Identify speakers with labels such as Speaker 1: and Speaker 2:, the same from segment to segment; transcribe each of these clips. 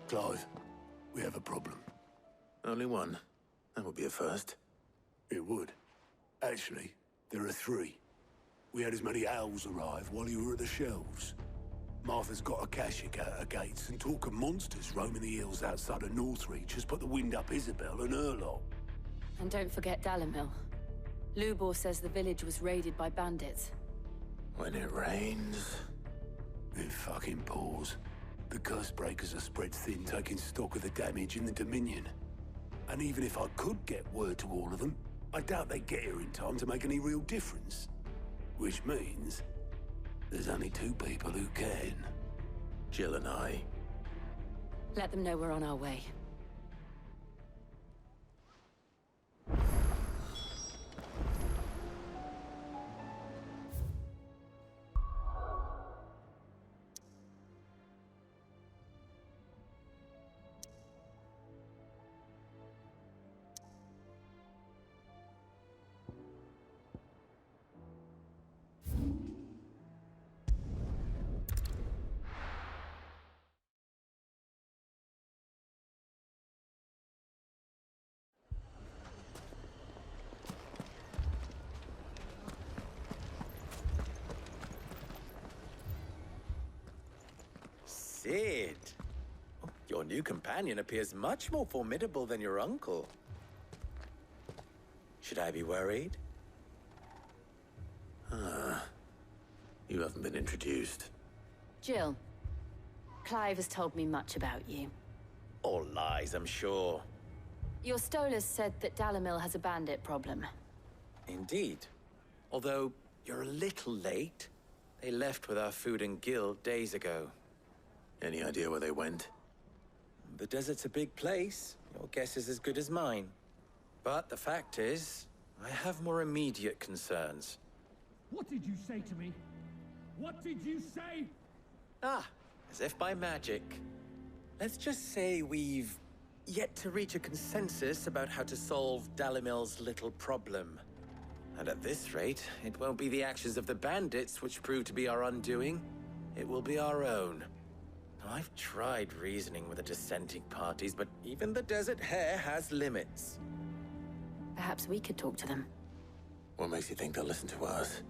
Speaker 1: Clive, we have a problem.
Speaker 2: Only one. That would be a first.
Speaker 1: It would. Actually, there are three. We had as many owls arrive while you were at the shelves. Martha's got a Akashic at her gates, and talk of monsters roaming the hills outside of Northreach has put the wind up Isabel and her lot.
Speaker 3: And don't forget Dalimil. Lubor says the village was raided by bandits.
Speaker 2: When it rains...
Speaker 1: It fucking pours. The Cursebreakers are spread thin, taking stock of the damage in the Dominion. And even if I could get word to all of them, I doubt they'd get here in time to make any real difference. Which means... there's only two people who can.
Speaker 2: Jill and I.
Speaker 3: Let them know we're on our way.
Speaker 4: Cid! Oh, your new companion appears much more formidable than your uncle. Should I be worried?
Speaker 2: You haven't been introduced.
Speaker 3: Jill. Clive has told me much about you.
Speaker 4: All lies, I'm sure.
Speaker 3: Your Stolas said that Dalimil has a bandit problem.
Speaker 4: Indeed. Although, you're a little late. They left with our food and guild days ago.
Speaker 2: Any idea where they went?
Speaker 4: The desert's a big place. Your guess is as good as mine. But the fact is, I have more immediate concerns.
Speaker 5: What did you say to me? What did you say?
Speaker 4: Ah, as if by magic. Let's just say we've yet to reach a consensus about how to solve Dalimil's little problem. And at this rate, it won't be the actions of the bandits which prove to be our undoing. It will be our own. Now, I've tried reasoning with the dissenting parties, but even the Desert Hare has limits.
Speaker 3: Perhaps we could talk to them.
Speaker 2: What makes you think they'll listen to us?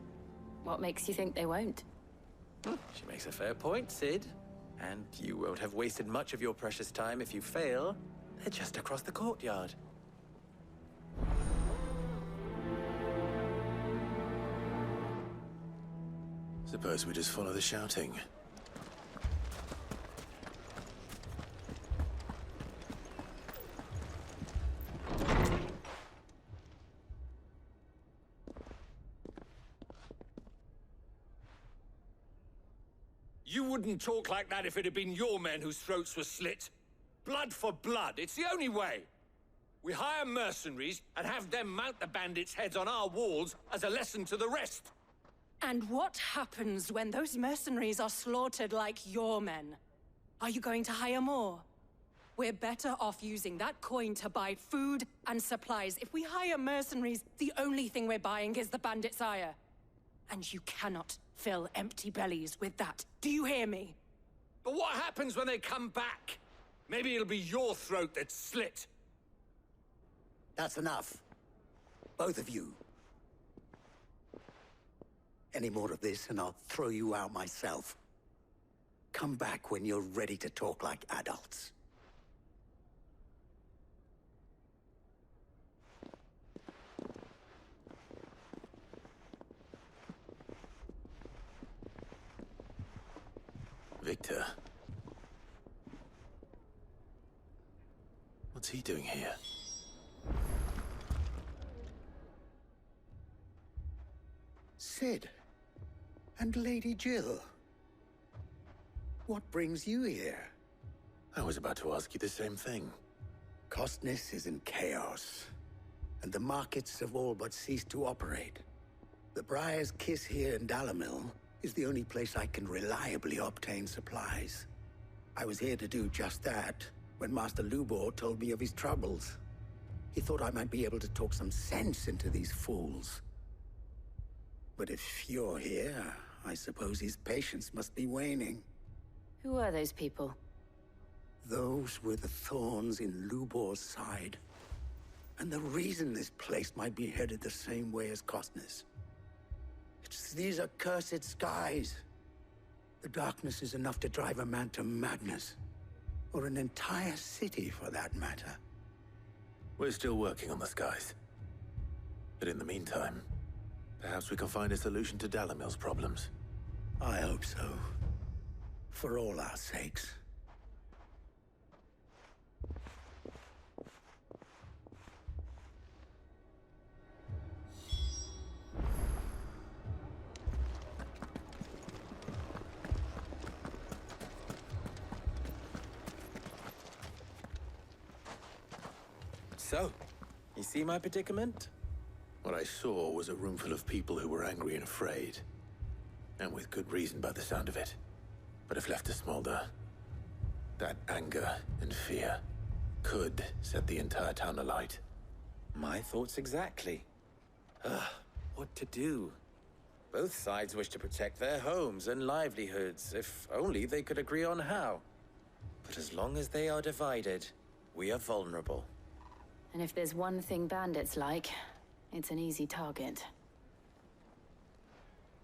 Speaker 3: What makes you think they won't?
Speaker 4: She makes a fair point, Cid. And you won't have wasted much of your precious time if you fail. They're just across the courtyard.
Speaker 2: Suppose we just follow the shouting.
Speaker 5: You wouldn't talk like that if it had been your men whose throats were slit. Blood for blood, it's the only way. We hire mercenaries and have them mount the bandits' heads on our walls as a lesson to the rest.
Speaker 6: And what happens when those mercenaries are slaughtered like your men? Are you going to hire more? We're better off using that coin to buy food and supplies. If we hire mercenaries, the only thing we're buying is the bandits' ire. And you cannot fill empty bellies with that. Do you hear me?
Speaker 5: But what happens when they come back? Maybe it'll be your throat that's slit.
Speaker 7: That's enough. Both of you. Any more of this and I'll throw you out myself. Come back when you're ready to talk like adults.
Speaker 2: Victor. What's he doing here?
Speaker 7: Cid. And Lady Jill. What brings you here?
Speaker 2: I was about to ask you the same thing.
Speaker 7: Costness is in chaos, and the markets have all but ceased to operate. The Briar's Kiss here in Dalimil is the only place I can reliably obtain supplies. I was here to do just that when Master Lubor told me of his troubles. He thought I might be able to talk some sense into these fools. But if you're here, I suppose his patience must be waning.
Speaker 3: Who are those people?
Speaker 7: Those were the thorns in Lubor's side. And the reason this place might be headed the same way as Costner's. It's these accursed skies. The darkness is enough to drive a man to madness. Or an entire city, for that matter.
Speaker 2: We're still working on the skies. But in the meantime, perhaps we can find a solution to Dalimil's problems.
Speaker 7: I hope so. For all our sakes.
Speaker 4: So, you see my predicament?
Speaker 2: What I saw was a room full of people who were angry and afraid. And with good reason by the sound of it. But if left to smolder, that anger and fear could set the entire town alight.
Speaker 4: My thoughts exactly. What to do? Both sides wish to protect their homes and livelihoods, if only they could agree on how. But as long as they are divided, we are vulnerable.
Speaker 3: And if there's one thing bandits like, it's an easy target.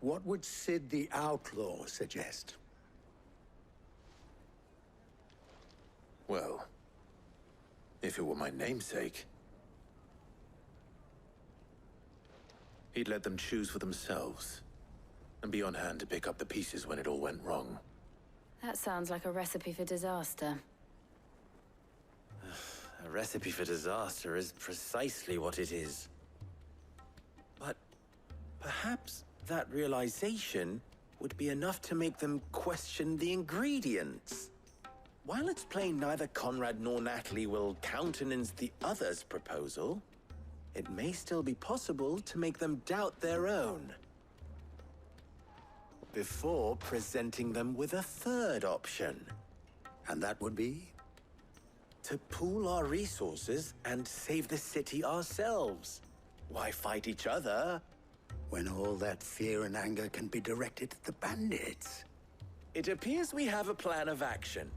Speaker 7: What would Sid the Outlaw suggest?
Speaker 2: Well, if it were my namesake, he'd let them choose for themselves, and be on hand to pick up the pieces when it all went wrong.
Speaker 3: That sounds like a recipe for disaster.
Speaker 4: A recipe for disaster is precisely what it is. But perhaps that realization would be enough to make them question the ingredients. While it's plain neither Conrad nor Natalie will countenance the other's proposal, it may still be possible to make them doubt their own. Before presenting them with a third option.
Speaker 7: And that would be?
Speaker 4: To pool our resources and save the city ourselves. Why fight each other?
Speaker 7: When all that fear and anger can be directed at the bandits.
Speaker 4: It appears we have a plan of action.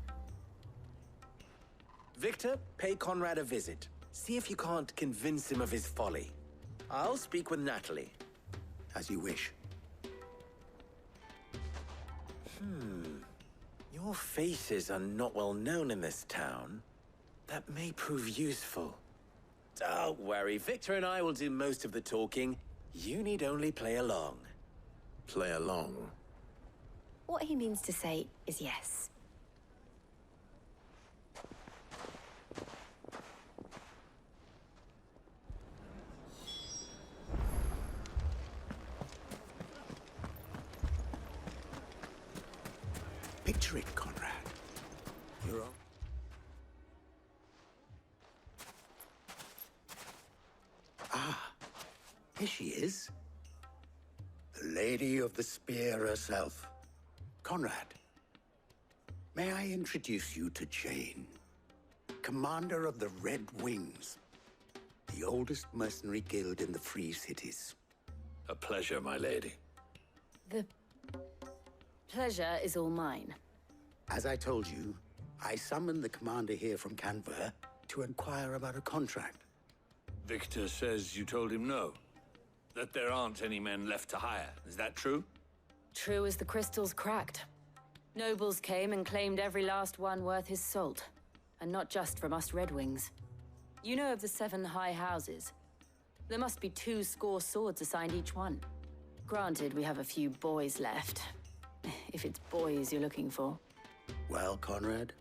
Speaker 4: Victor, pay Conrad a visit. See if you can't convince him of his folly. I'll speak with Natalie.
Speaker 7: As you wish.
Speaker 4: Your faces are not well known in this town. That may prove useful. Don't worry, Victor and I will do most of the talking. You need only play along.
Speaker 2: Play along.
Speaker 8: What he means to say is yes.
Speaker 7: Picture it, Conrad. You're on. Here she is. The Lady of the Spear herself. Conrad, may I introduce you to Jane, commander of the Red Wings, the oldest mercenary guild in the Free Cities.
Speaker 5: A pleasure, my lady.
Speaker 3: The pleasure is all mine.
Speaker 7: As I told you, I summoned the commander here from Canver to inquire about a contract.
Speaker 5: Victor says you told him no. That there aren't any men left to hire. Is that true?
Speaker 3: True as the crystals cracked. Nobles came and claimed every last one worth his salt. And not just from us Red Wings. You know of the 7 high houses. There must be 2 swords assigned each one. Granted, we have a few boys left. If it's boys you're looking for.
Speaker 7: Well, Conrad,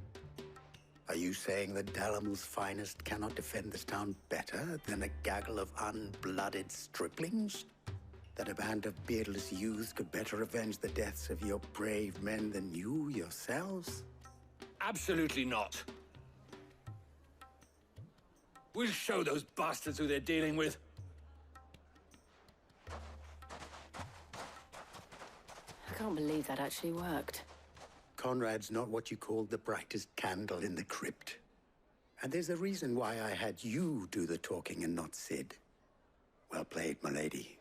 Speaker 7: are you saying that Dalimil's finest cannot defend this town better than a gaggle of unblooded striplings? That a band of beardless youths could better avenge the deaths of your brave men than you yourselves?
Speaker 5: Absolutely not. We'll show those bastards who they're dealing with.
Speaker 3: I can't believe that actually worked.
Speaker 7: Conrad's not what you called the brightest candle in the crypt. And there's a reason why I had you do the talking and not Sid. Well played, my lady.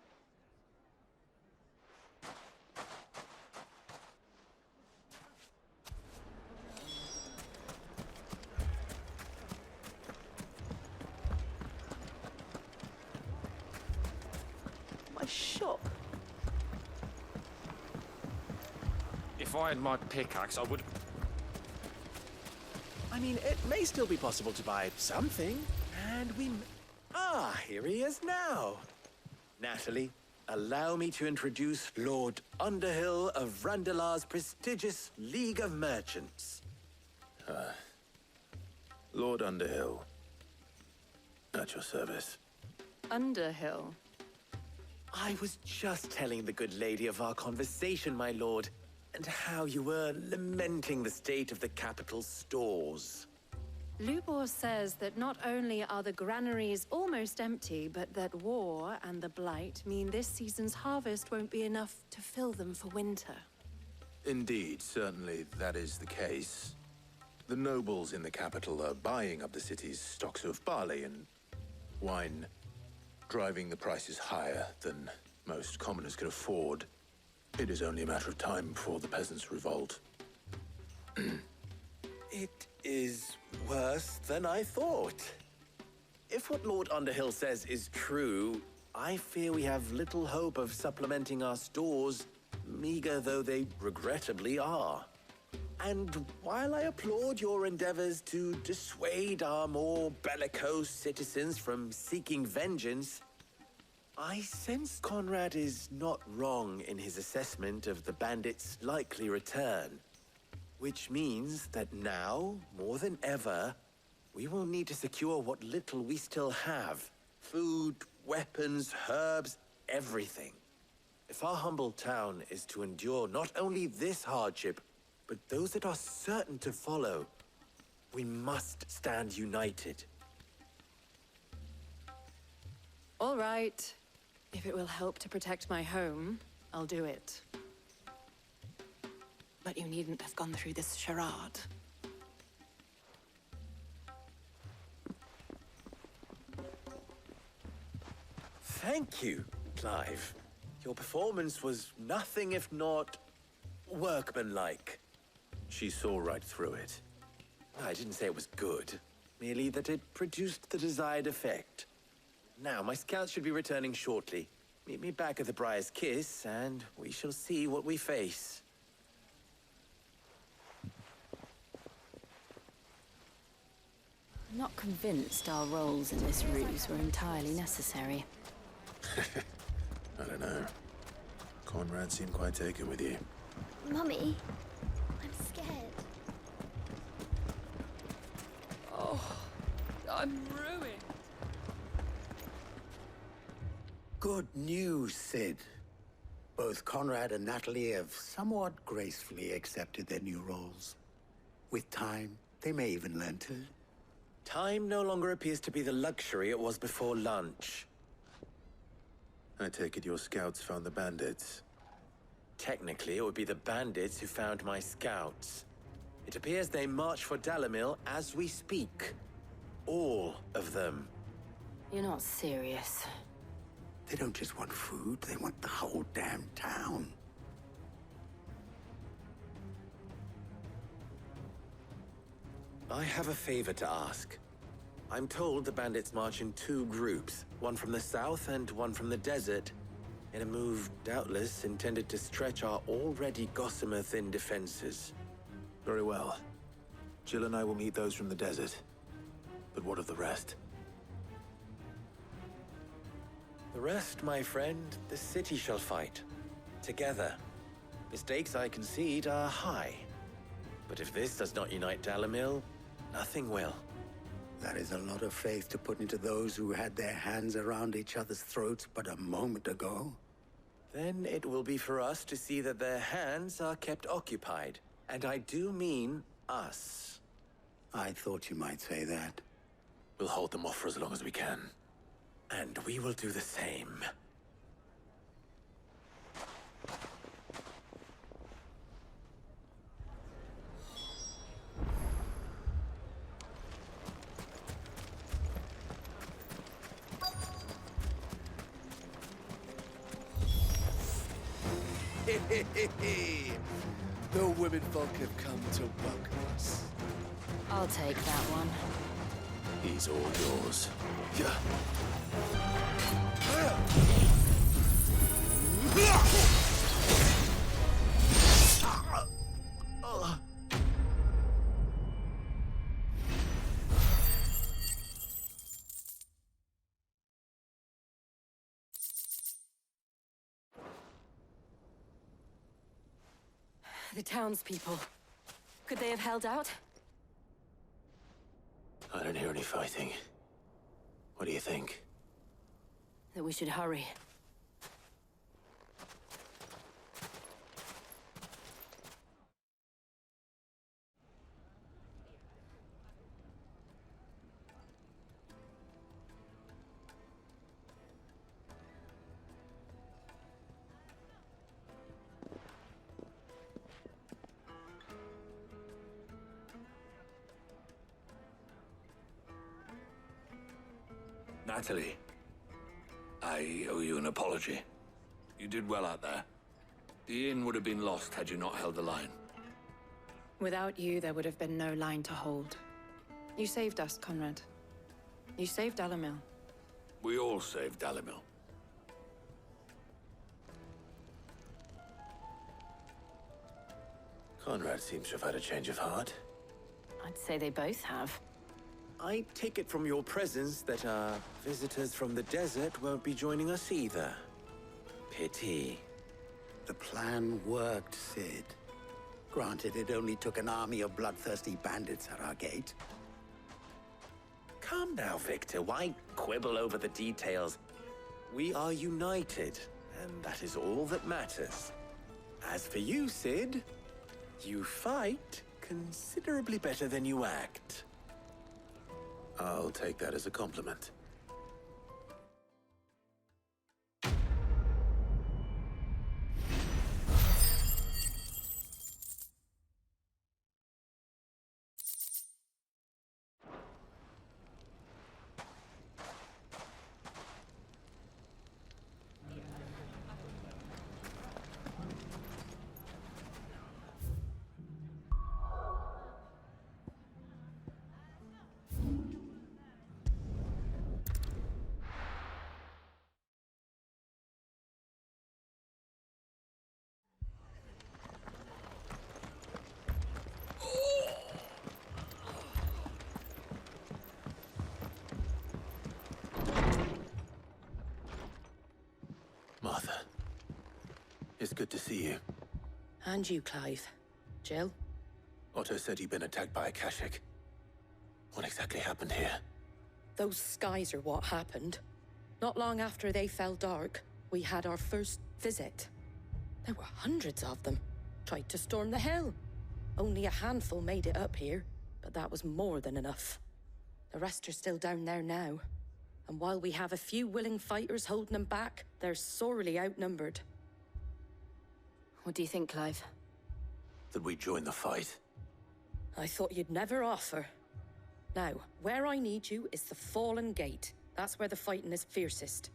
Speaker 5: If I had my pickaxe, I would...
Speaker 4: I mean, it may still be possible to buy something, and Ah, here he is now. Natalie, allow me to introduce Lord Underhill of Randalar's prestigious League of Merchants.
Speaker 2: Lord Underhill. At your service.
Speaker 3: Underhill.
Speaker 4: I was just telling the good lady of our conversation, my lord, and how you were lamenting the state of the capital's stores.
Speaker 6: Lubor says that not only are the granaries almost empty, but that war and the Blight mean this season's harvest won't be enough to fill them for winter.
Speaker 2: Indeed, certainly that is the case. The nobles in the capital are buying up the city's stocks of barley and wine, driving the prices higher than most commoners can afford. It is only a matter of time before the peasants revolt.
Speaker 4: It is worse than I thought. If what Lord Underhill says is true, I fear we have little hope of supplementing our stores, meager though they regrettably are. And while I applaud your endeavors to dissuade our more bellicose citizens from seeking vengeance, I sense Conrad is not wrong in his assessment of the bandits' likely return. Which means that now, more than ever, we will need to secure what little we still have. Food, weapons, herbs, everything. If our humble town is to endure not only this hardship, but those that are certain to follow, we must stand united.
Speaker 6: All right. If it will help to protect my home, I'll do it. But you needn't have gone through this charade.
Speaker 4: Thank you, Clive. Your performance was nothing if not workmanlike.
Speaker 2: She saw right through it.
Speaker 4: I didn't say it was good, merely that it produced the desired effect. Now, my scouts should be returning shortly. Meet me back at the Briar's Kiss, and we shall see what we face.
Speaker 3: I'm not convinced our roles in this ruse were entirely necessary.
Speaker 2: I don't know. Conrad seemed quite taken with you.
Speaker 8: Mummy, I'm scared.
Speaker 6: Oh, I'm ruined.
Speaker 7: Good news, Sid. Both Conrad and Natalie have somewhat gracefully accepted their new roles. With time, they may even learn to.
Speaker 4: Time no longer appears to be the luxury it was before lunch.
Speaker 2: I take it your scouts found the bandits.
Speaker 4: Technically, it would be the bandits who found my scouts. It appears they march for Dalimil as we speak. All of them.
Speaker 3: You're not serious.
Speaker 7: They don't just want food, they want the whole damn town.
Speaker 4: I have a favor to ask. I'm told the bandits march in two groups, one from the south and one from the desert, in a move doubtless intended to stretch our already gossamer-thin defenses.
Speaker 2: Very well. Jill and I will meet those from the desert. But what of the rest?
Speaker 4: The rest, my friend, the city shall fight. Together. The stakes, I concede, are high. But if this does not unite Dalimil, nothing will.
Speaker 7: That is a lot of faith to put into those who had their hands around each other's throats but a moment ago.
Speaker 4: Then it will be for us to see that their hands are kept occupied. And I do mean us.
Speaker 7: I thought you might say that.
Speaker 2: We'll hold them off for as long as we can.
Speaker 4: And we will do the same.
Speaker 9: The women folk have come to welcome us.
Speaker 3: I'll take that one.
Speaker 2: He's all yours.
Speaker 9: Yeah.
Speaker 3: The townspeople. Could they have held out?
Speaker 2: I don't hear any fighting. What do you think?
Speaker 3: That we should hurry.
Speaker 5: Natalie, I owe you an apology. You did well out there. The inn would have been lost had you not held the line.
Speaker 10: Without you, there would have been no line to hold. You saved us, Conrad. You saved Dalimil.
Speaker 5: We all saved Dalimil.
Speaker 2: Conrad seems to have had a change of heart.
Speaker 3: I'd say they both have.
Speaker 4: I take it from your presence that our visitors from the desert won't be joining us either. Pity.
Speaker 7: The plan worked, Sid. Granted, it only took an army of bloodthirsty bandits at our gate.
Speaker 4: Calm now, Victor. Why quibble over the details? We are united, and that is all that matters. As for you, Sid, you fight considerably better than you act.
Speaker 2: I'll take that as a compliment. Martha, it's good to see you.
Speaker 10: And you, Clive. Jill?
Speaker 2: Otto said you'd been attacked by Akashic. What exactly happened here?
Speaker 10: Those skies are what happened. Not long after they fell dark, we had our first visit. There were hundreds of them. Tried to storm the hill. Only a handful made it up here, but that was more than enough. The rest are still down there now. And while we have a few willing fighters holding them back, they're sorely outnumbered.
Speaker 3: What do you think, Clive?
Speaker 2: That we join the fight?
Speaker 10: I thought you'd never offer. Now, where I need you is the Fallen Gate. That's where the fighting is fiercest.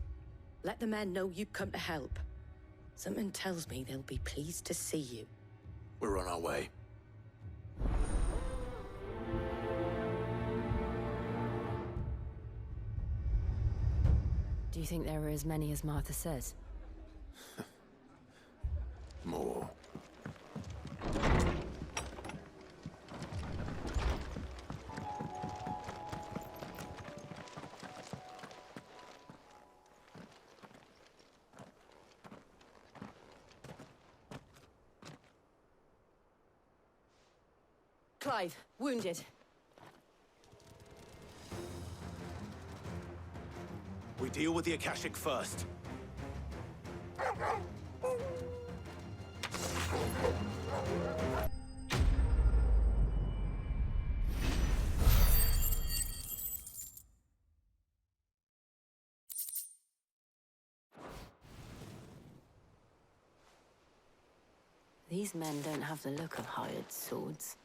Speaker 10: Let the men know you come to help. Something tells me they'll be pleased to see you.
Speaker 2: We're on our way.
Speaker 3: Do you think there were as many as Martha says?
Speaker 2: More.
Speaker 3: Clive, wounded.
Speaker 2: We deal with the Akashic first.
Speaker 3: These men don't have the look of hired swords.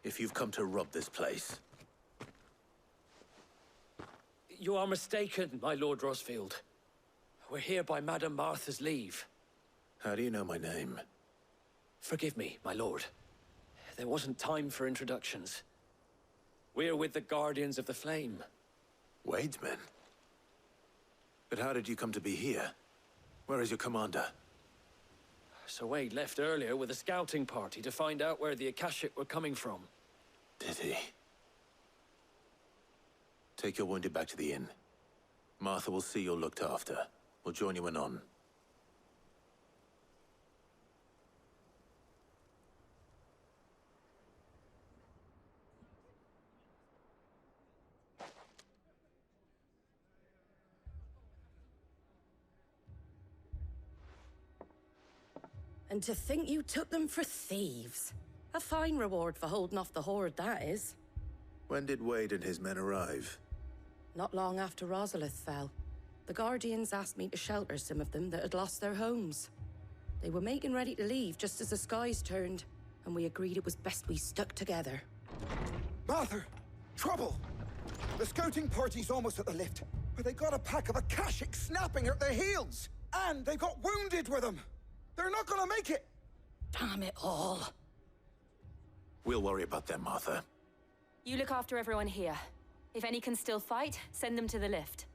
Speaker 2: If you've come to rob this place,
Speaker 5: You are mistaken, my Lord Rosfield. We're here by Madame Martha's leave.
Speaker 2: how do you know my name?
Speaker 5: Forgive me, my lord. There wasn't time for introductions. We're with the Guardians of the Flame.
Speaker 2: Wade's men? But how did you come to be here? Where is your commander?
Speaker 5: Sir Wade left earlier with a scouting party to find out where the Akashic were coming from.
Speaker 2: Did he? Take your wounded back to the inn. Martha will see you're looked after. We'll join you anon.
Speaker 10: And to think you took them for thieves. A fine reward for holding off the horde, that is.
Speaker 2: When did Wade and his men arrive?
Speaker 10: Not long after Rosalith fell. The Guardians asked me to shelter some of them that had lost their homes. They were making ready to leave just as the skies turned, and we agreed it was best we stuck together.
Speaker 11: Martha! Trouble! The scouting party's almost at the lift, but they got a pack of Akashic snapping at their heels! And they've got wounded with them! They're not gonna make it!
Speaker 10: Damn it all.
Speaker 2: We'll worry about them, Martha.
Speaker 3: You look after everyone here. If any can still fight, send them to the lift.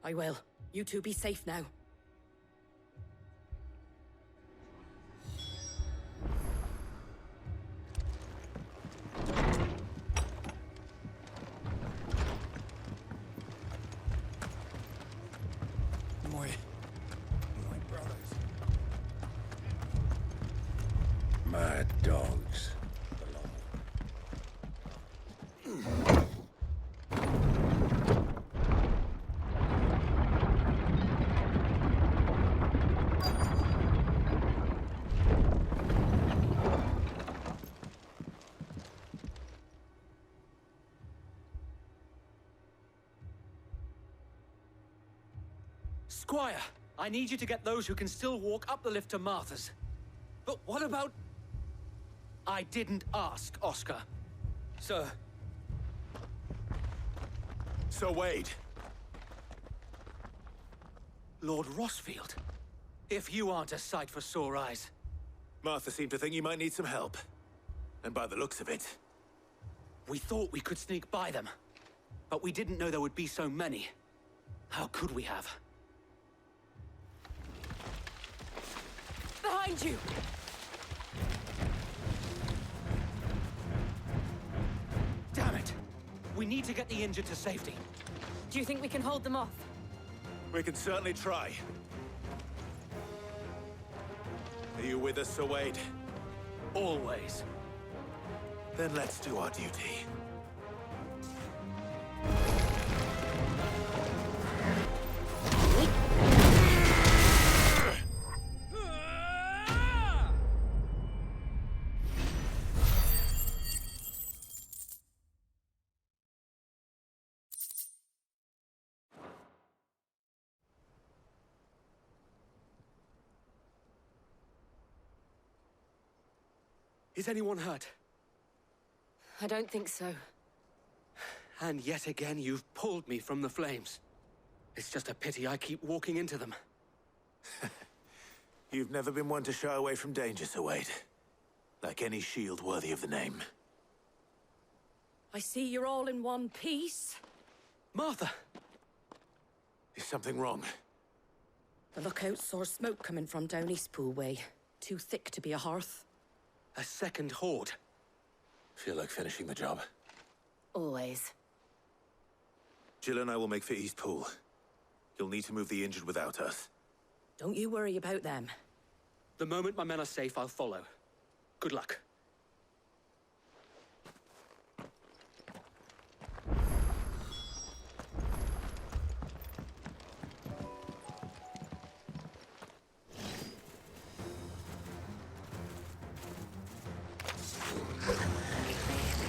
Speaker 10: I will. You two be safe now.
Speaker 11: My brothers.
Speaker 1: Mad dogs.
Speaker 5: Squire, I need you to get those who can still walk up the lift to Martha's. But what about... I didn't ask, Oscar. Sir.
Speaker 2: Sir Wade.
Speaker 5: Lord Rossfield. If you aren't a sight for sore eyes.
Speaker 2: Martha seemed to think you might need some help. And by the looks of it...
Speaker 5: We thought we could sneak by them. But we didn't know there would be so many. How could we have?
Speaker 3: Behind you!
Speaker 5: Damn it! We need to get the injured to safety.
Speaker 3: Do you think we can hold them off?
Speaker 2: We can certainly try. Are you with us, Sir Wade?
Speaker 5: Always.
Speaker 2: Then let's do our duty.
Speaker 5: Is anyone hurt?
Speaker 3: I don't think so.
Speaker 5: And yet again, you've pulled me from the flames. It's just a pity I keep walking into them.
Speaker 2: You've never been one to shy away from danger, Sir Wade. Like any shield worthy of the name.
Speaker 10: I see you're all in one piece.
Speaker 5: Martha!
Speaker 2: Is something wrong?
Speaker 10: The lookout saw smoke coming from down Eastpool way. Too thick to be a hearth.
Speaker 5: A second horde.
Speaker 2: Feel like finishing the job.
Speaker 3: Always.
Speaker 2: Jill and I will make for Eastpool. You'll need to move the injured without us.
Speaker 10: Don't you worry about them.
Speaker 5: The moment my men are safe, I'll follow. Good luck.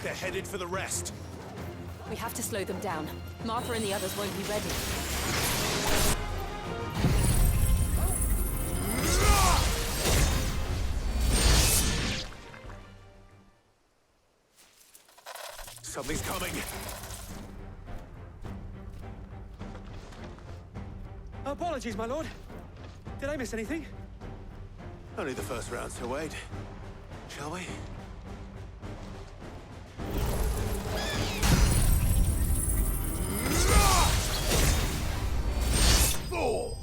Speaker 2: They're headed for the rest.
Speaker 3: We have to slow them down. Martha and the others won't be ready.
Speaker 2: Something's coming.
Speaker 5: Apologies, my lord. Did I miss anything?
Speaker 2: Only the first round, Sir Wade. Shall we? Thor!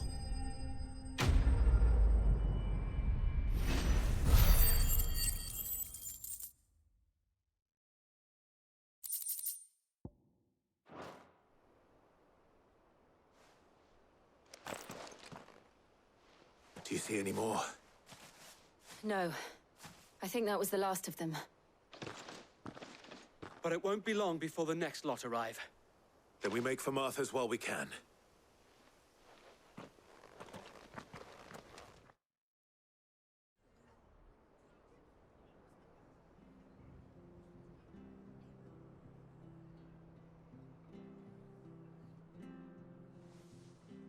Speaker 2: Do you see any more?
Speaker 3: No. I think that was the last of them.
Speaker 12: But it won't be long before the next lot arrive.
Speaker 2: Then we make for Martha's while we can.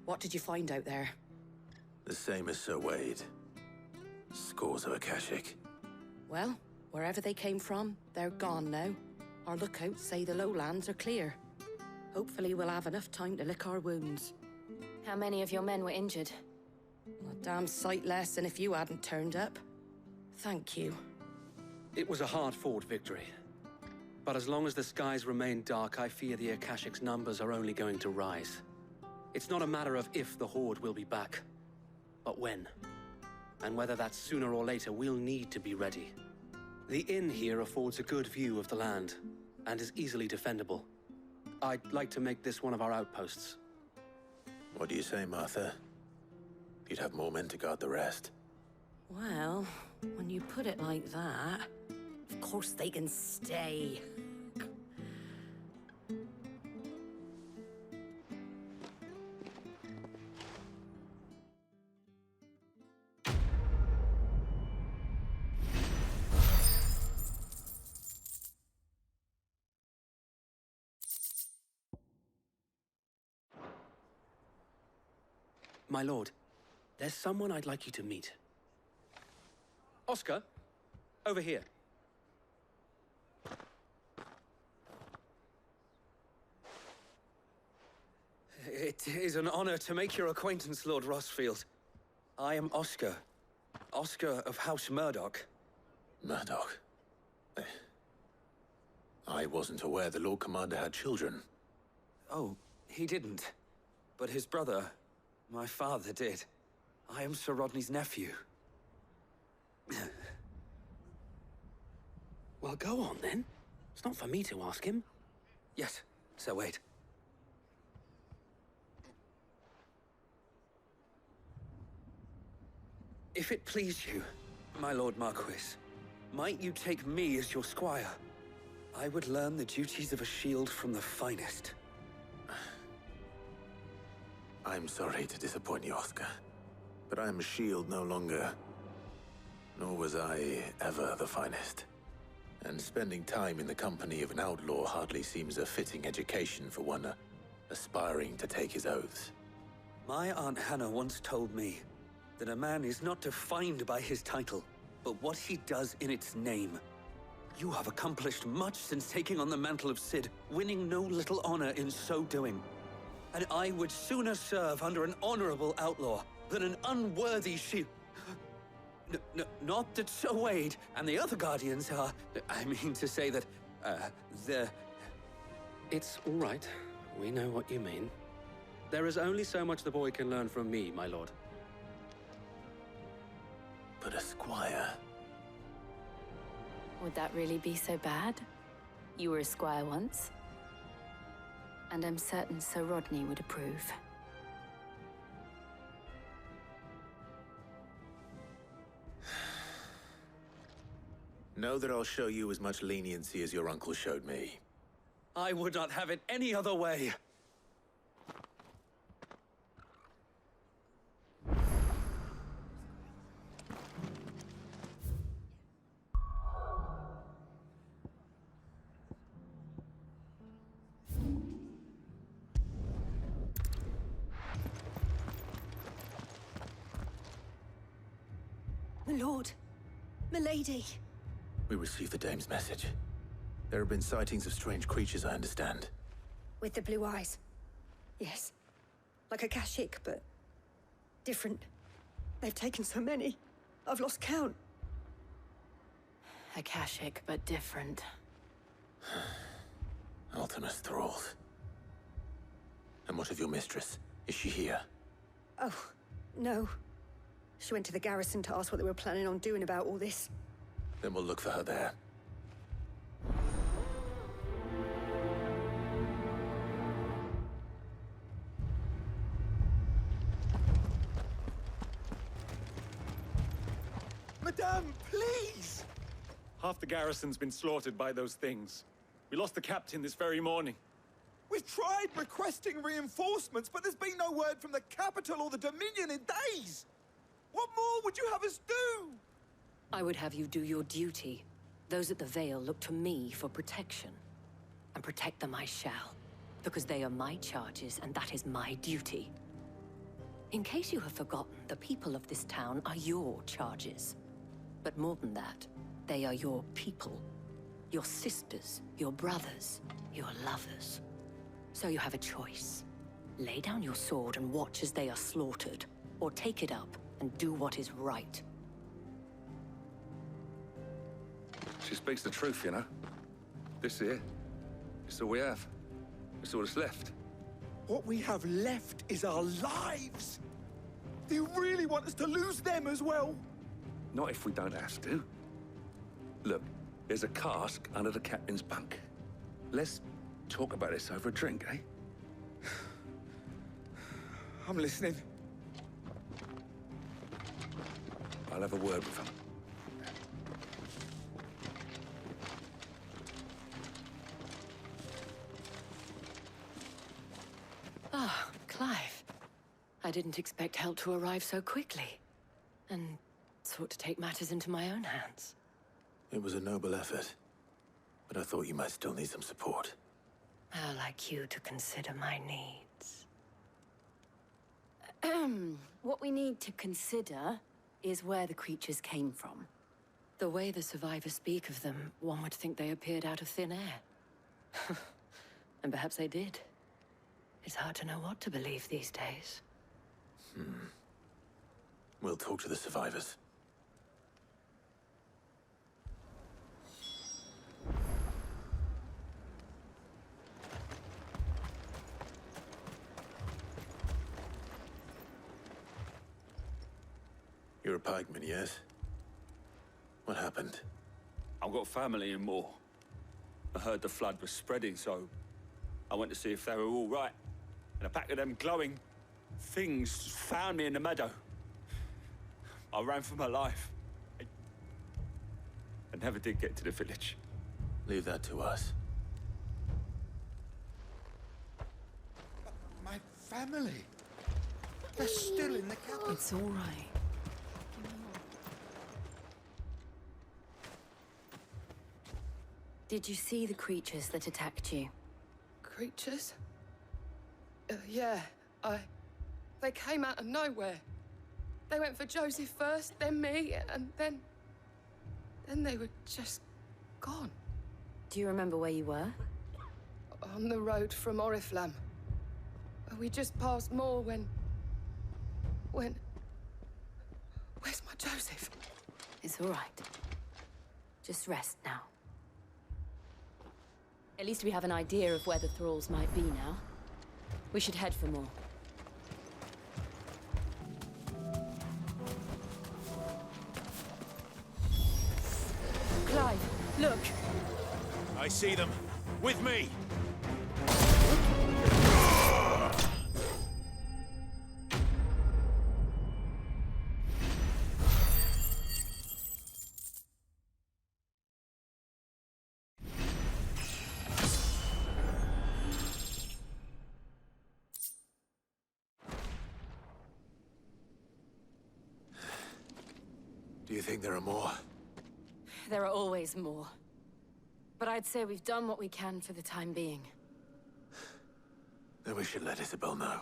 Speaker 10: What did you find out there?
Speaker 2: The same as Sir Wade. Scores of Akashic.
Speaker 10: Well, wherever they came from, they're gone now. Our lookouts say the lowlands are clear. Hopefully we'll have enough time to lick our wounds.
Speaker 3: How many of your men were injured?
Speaker 10: A damn sight less than if you hadn't turned up. Thank you.
Speaker 12: It was a hard-fought victory. But as long as the skies remain dark, I fear the Akashic's numbers are only going to rise. It's not a matter of if the Horde will be back, but when. And whether that's sooner or later, we'll need to be ready. The inn here affords a good view of the land, and is easily defendable. I'd like to make this one of our outposts.
Speaker 2: What do you say, Martha? You'd have more men to guard the rest.
Speaker 10: Well, when you put it like that, of course they can stay.
Speaker 12: My lord, there's someone I'd like you to meet. Oscar, over here.
Speaker 13: It is an honor to make your acquaintance, Lord Rosfield. I am Oscar. Oscar of House Murdoch.
Speaker 2: Murdoch? I wasn't aware the Lord Commander had children.
Speaker 13: Oh, he didn't. But his brother, my father, did. I am Sir Rodney's nephew.
Speaker 12: Well, go on then. It's not for me to ask him.
Speaker 13: Yes, Sir Wade. If it please you, my Lord Marquis, might you take me as your squire? I would learn the duties of a shield from the finest.
Speaker 2: I'm sorry to disappoint you, Oscar, but I am a shield no longer. Nor was I ever the finest. And spending time in the company of an outlaw hardly seems a fitting education for one aspiring to take his oaths.
Speaker 13: My Aunt Hannah once told me that a man is not defined by his title, but what he does in its name. You have accomplished much since taking on the mantle of Cid, winning no little honor in so doing. And I would sooner serve under an honorable outlaw than an unworthy shield. Not that Sir Wade and the other Guardians are... I mean to say that, they're...
Speaker 12: It's all right. We know what you mean. There is only so much the boy can learn from me, my lord.
Speaker 2: But a squire...
Speaker 3: Would that really be so bad? You were a squire once. And I'm certain Sir Rodney would approve.
Speaker 2: Know that I'll show you as much leniency as your uncle showed me.
Speaker 13: I would not have it any other way.
Speaker 14: My lord, milady.
Speaker 2: We received the dame's message. There have been sightings of strange creatures, I understand.
Speaker 14: With the blue eyes. Yes. Like Akashic, but different. They've taken so many. I've lost count.
Speaker 3: Akashic, but different.
Speaker 2: Ultimus thralls. And what of your mistress? Is she here?
Speaker 14: Oh, no. She went to the garrison to ask what they were planning on doing about all this.
Speaker 2: Then we'll look for her there.
Speaker 11: Madame, please!
Speaker 15: Half the garrison's been slaughtered by those things. We lost the captain this very morning.
Speaker 11: We've tried requesting reinforcements, but there's been no word from the capital or the Dominion in days! What more would you have us do?
Speaker 16: I would have you do your duty. Those at the Vale look to me for protection. And protect them I shall. Because they are my charges, and that is my duty. In case you have forgotten, the people of this town are your charges. But more than that, they are your people. Your sisters, your brothers, your lovers. So you have a choice. Lay down your sword and watch as they are slaughtered, or take it up and do what is right.
Speaker 17: She speaks the truth, you know. This here, it's all we have. It's all that's left.
Speaker 11: What we have left is our lives! Do you really want us to lose them as well?
Speaker 17: Not if we don't have to. Look, there's a cask under the captain's bunk. Let's talk about this over a drink, eh?
Speaker 11: I'm listening.
Speaker 17: I'll have a word with him.
Speaker 16: Ah, Clive. I didn't expect help to arrive so quickly. And sought to take matters into my own hands.
Speaker 2: It was a noble effort, but I thought you might still need some support.
Speaker 16: How like you to consider my needs.
Speaker 3: What we need to consider is where the creatures came from.
Speaker 16: The way the survivors speak of them, one would think they appeared out of thin air. And perhaps they did. It's hard to know what to believe these days.
Speaker 2: We'll talk to the survivors. You're a pikeman, yes? What happened?
Speaker 18: I've got family in Moor. I heard the flood was spreading, so I went to see if they were all right. And a pack of them glowing things found me in the meadow. I ran for my life. I never did get to the village.
Speaker 2: Leave that to us.
Speaker 11: My family. They're still in the capital.
Speaker 3: It's all right. Did you see the creatures that attacked you?
Speaker 6: Creatures? Yeah, They came out of nowhere. They went for Joseph first, then me, and then they were just gone.
Speaker 3: Do you remember where you were?
Speaker 6: On the road from Oriflamme. We just passed Moor when... Where's my Joseph?
Speaker 3: It's all right. Just rest now. At least we have an idea of where the thralls might be now. We should head for more. Clive, look!
Speaker 5: I see them. With me!
Speaker 2: Do you think there are more?
Speaker 3: There are always more. But I'd say we've done what we can for the time being.
Speaker 2: Then we should let Isabel know.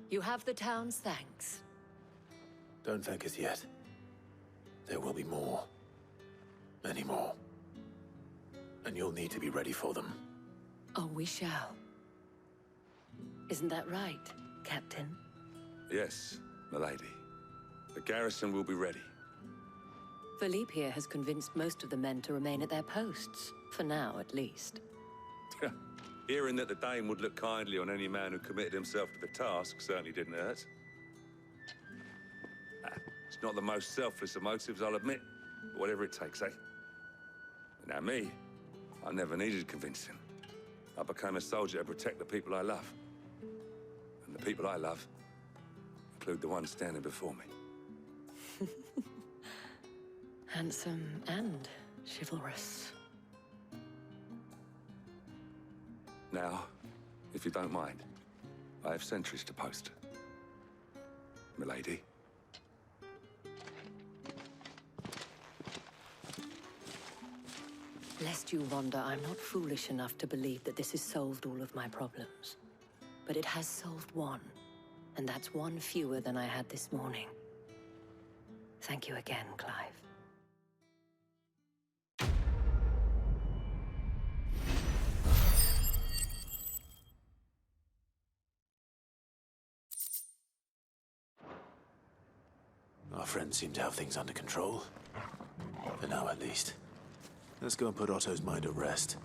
Speaker 16: You have the town's thanks.
Speaker 2: Don't thank us yet. There will be more. Many more. And you'll need to be ready for them.
Speaker 16: Oh, we shall. Isn't that right, Captain?
Speaker 17: Yes, milady. The garrison will be ready.
Speaker 16: Philippe here has convinced most of the men to remain at their posts. For now, at least.
Speaker 17: Hearing that the Dane would look kindly on any man who committed himself to the task certainly didn't hurt. It's not the most selfless of motives, I'll admit. But whatever it takes, eh? Now me, I never needed convincing. I became a soldier to protect the people I love. And the people I love include the ones standing before me.
Speaker 16: Handsome and chivalrous.
Speaker 17: Now, if you don't mind, I have sentries to post. Milady.
Speaker 16: Lest you wonder, I'm not foolish enough to believe that this has solved all of my problems. But it has solved one, and that's one fewer than I had this morning. Thank you again, Clive.
Speaker 2: Our friends seem to have things under control. For now, at least. Let's go and put Otto's mind at rest.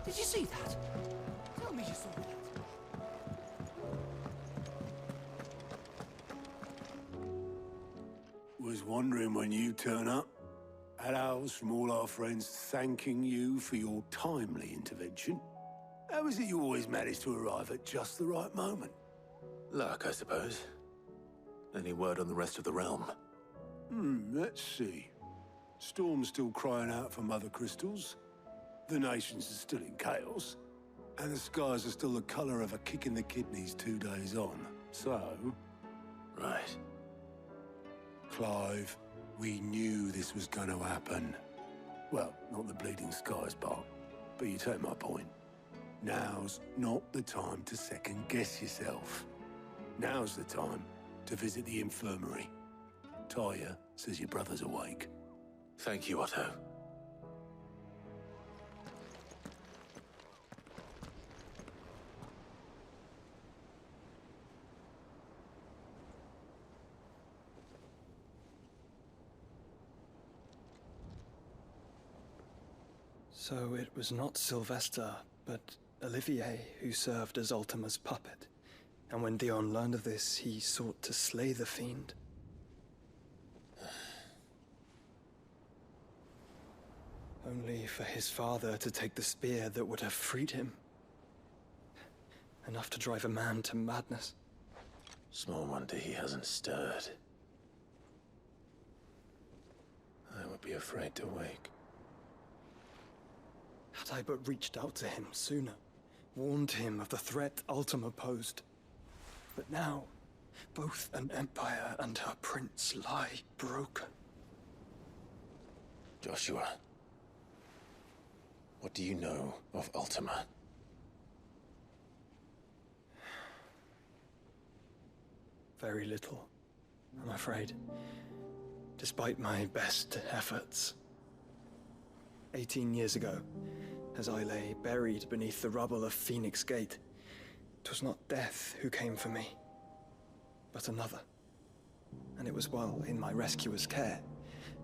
Speaker 9: Did you see that? Tell me you saw that.
Speaker 1: Was wondering when you turn up. Had owls from all our friends thanking you for your timely intervention. How is it you always manage to arrive at just the right moment?
Speaker 2: Luck, I suppose. Any word on the rest of the realm?
Speaker 1: Let's see. Storm's still crying out for Mother Crystals. The nations are still in chaos. And the skies are still the color of a kick in the kidneys 2 days on. So...
Speaker 2: Right.
Speaker 1: Clive, we knew this was going to happen. Well, not the bleeding skies part, but you take my point. Now's not the time to second-guess yourself. Now's the time to visit the infirmary. Talia says your brother's awake.
Speaker 2: Thank you, Otto.
Speaker 19: So it was not Sylvester, but Olivier who served as Ultima's puppet. And when Dion learned of this, he sought to slay the fiend. Only for his father to take the spear that would have freed him. Enough to drive a man to madness.
Speaker 2: Small wonder he hasn't stirred. I would be afraid to wake.
Speaker 19: Had I but reached out to him sooner, warned him of the threat Ultima posed. But now, both an empire and her prince lie broken.
Speaker 2: Joshua, what do you know of Ultima?
Speaker 19: Very little, I'm afraid. Despite my best efforts. 18 years ago, as I lay buried beneath the rubble of Phoenix Gate, 'twas not death who came for me, but another. And it was while in my rescuer's care,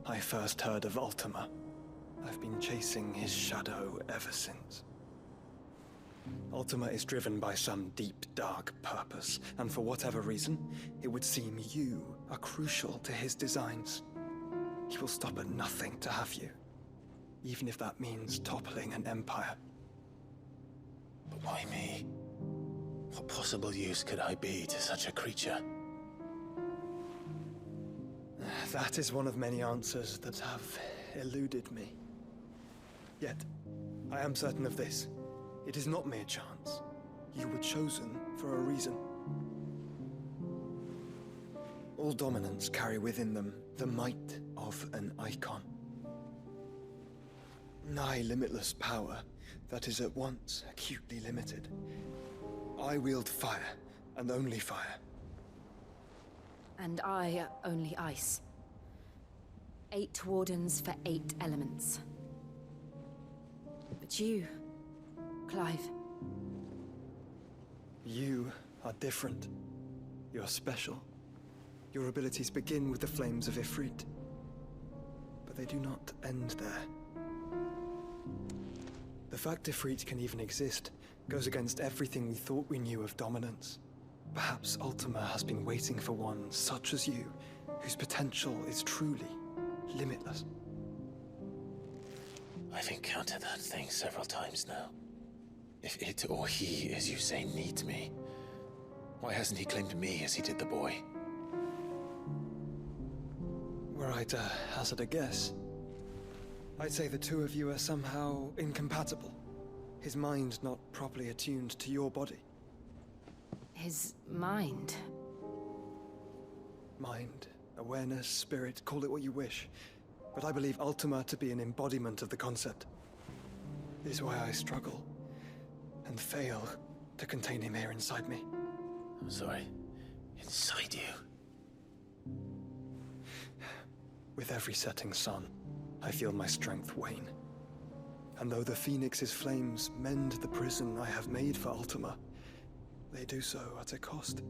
Speaker 19: I first heard of Ultima. I've been chasing his shadow ever since. Ultima is driven by some deep, dark purpose, and for whatever reason, it would seem you are crucial to his designs. He will stop at nothing to have you. Even if that means toppling an empire.
Speaker 2: But why me? What possible use could I be to such a creature?
Speaker 19: That is one of many answers that have eluded me. Yet, I am certain of this. It is not mere chance. You were chosen for a reason. All dominants carry within them the might of an icon. Nigh limitless power that is at once acutely limited. I wield fire, and only fire.
Speaker 3: And I only ice. 8 wardens for 8 elements. But you, Clive.
Speaker 19: You are different. You're special. Your abilities begin with the flames of Ifrit. But they do not end there. The fact Ifrit can even exist goes against everything we thought we knew of dominance. Perhaps Ultima has been waiting for one such as you, whose potential is truly limitless.
Speaker 2: I've encountered that thing several times now. If it or he, as you say, needs me, why hasn't he claimed me as he did the boy?
Speaker 19: Were I to hazard a guess, I'd say the two of you are somehow incompatible. His mind not properly attuned to your body.
Speaker 3: His mind?
Speaker 19: Mind, awareness, spirit, call it what you wish. But I believe Ultima to be an embodiment of the concept. It is why I struggle and fail to contain him here inside me.
Speaker 2: I'm sorry. Inside you?
Speaker 19: With every setting sun, I feel my strength wane. And though the Phoenix's flames mend the prison I have made for Ultima, they do so at a cost.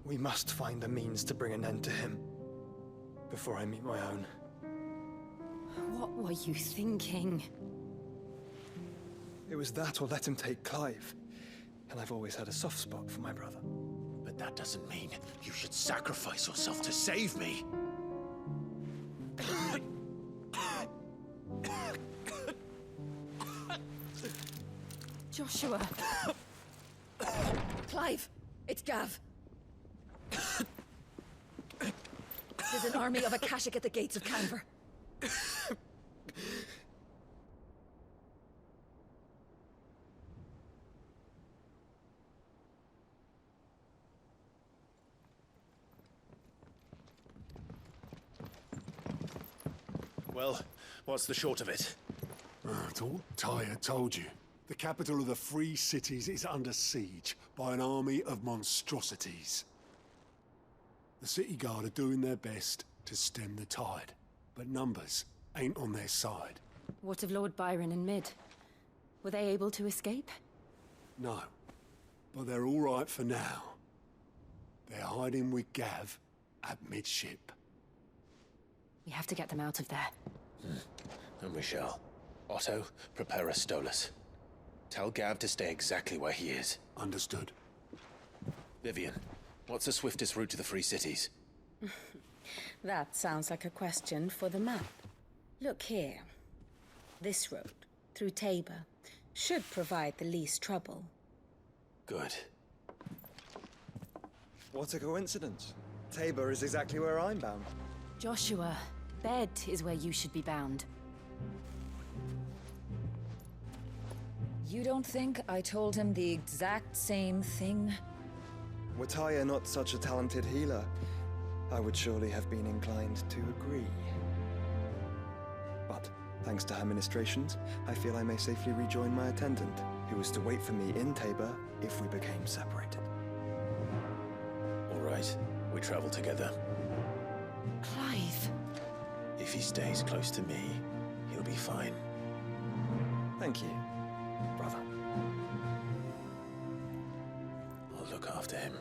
Speaker 19: We must find a means to bring an end to him before I meet my own.
Speaker 3: What were you thinking?
Speaker 19: It was that or let him take Clive. And I've always had a soft spot for my brother.
Speaker 2: But that doesn't mean you should sacrifice yourself to save me.
Speaker 3: Joshua.
Speaker 14: Clive, it's Gav. There's an army of Akashic at the gates of Canver.
Speaker 2: Well, what's the short of it?
Speaker 1: It's all Tyre told you. The capital of the Free Cities is under siege by an army of monstrosities. The City Guard are doing their best to stem the tide, but numbers ain't on their side.
Speaker 3: What of Lord Byron and Mid? Were they able to escape?
Speaker 1: No, but they're all right for now. They're hiding with Gav at midship.
Speaker 3: We have to get them out of there.
Speaker 2: And we shall. Otto, prepare a Stolas. Tell Gav to stay exactly where he is.
Speaker 1: Understood.
Speaker 2: Vivian, what's the swiftest route to the Free Cities?
Speaker 20: That sounds like a question for the map. Look here. This road, through Tabor, should provide the least trouble.
Speaker 2: Good.
Speaker 19: What a coincidence. Tabor is exactly where I'm bound.
Speaker 3: Joshua, bed is where you should be bound.
Speaker 20: You don't think I told him the exact same thing?
Speaker 19: Were Tyre not such a talented healer, I would surely have been inclined to agree. But, thanks to her ministrations, I feel I may safely rejoin my attendant, who was to wait for me in Tabor if we became separated.
Speaker 2: All right, we travel together.
Speaker 3: Clive.
Speaker 2: If he stays close to me, he'll be fine.
Speaker 19: Thank you, brother.
Speaker 2: I'll look after him.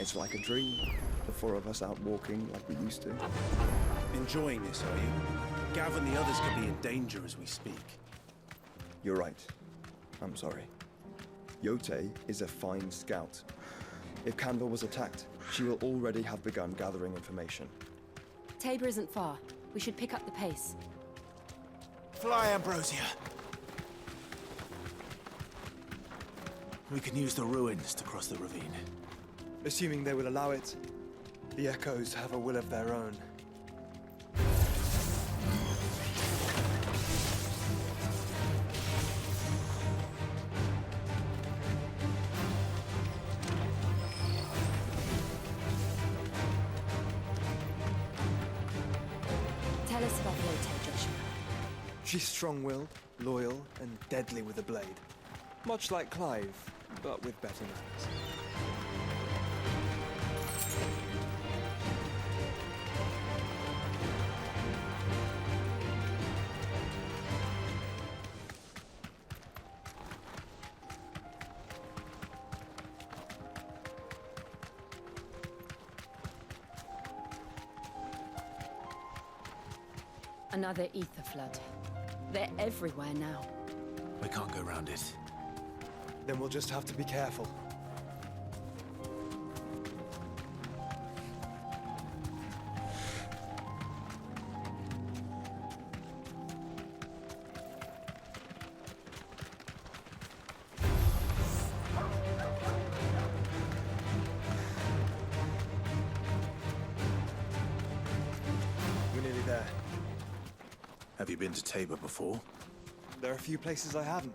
Speaker 19: It's like a dream. four of us out walking like we used to.
Speaker 21: Enjoying this, are you? Gav and the others could be in danger as we speak.
Speaker 19: You're right. I'm sorry. Yote is a fine scout. If Candor was attacked, she will already have begun gathering information.
Speaker 3: Tabor isn't far. We should pick up the pace.
Speaker 21: Fly, Ambrosia. We can use the ruins to cross the ravine.
Speaker 19: Assuming they will allow it, the Echoes have a will of their own.
Speaker 3: Tell us about Yote, Joshua.
Speaker 19: She's strong-willed, loyal, and deadly with a blade. Much like Clive, but with better manners.
Speaker 3: Another ether flood. They're everywhere now.
Speaker 21: We can't go around it.
Speaker 19: Then we'll just have to be careful. We're nearly there.
Speaker 21: Have you been to Tabor before?
Speaker 19: There are a few places I haven't.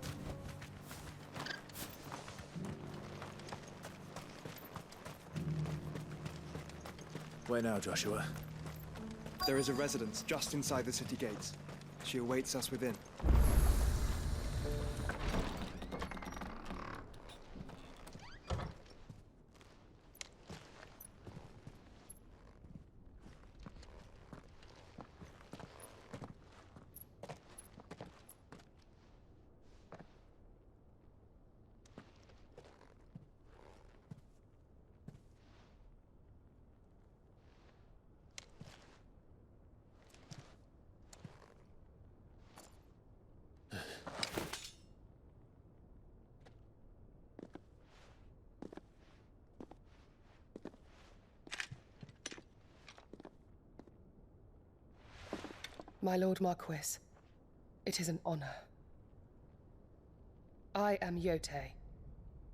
Speaker 21: Where now, Joshua?
Speaker 19: There is a residence just inside the city gates. She awaits us within.
Speaker 22: My Lord Marquis, it is an honor. I am Yote,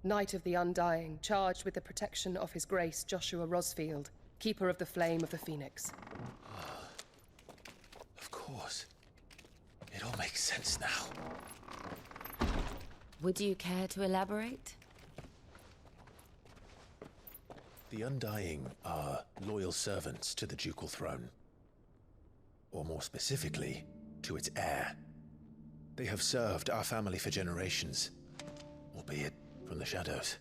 Speaker 22: Knight of the Undying, charged with the protection of His Grace Joshua Rosfield, Keeper of the Flame of the Phoenix.
Speaker 2: Of course. It all makes sense now.
Speaker 3: Would you care to elaborate?
Speaker 2: The Undying are loyal servants to the ducal throne. Or more specifically, to its heir. They have served our family for generations, albeit from the shadows.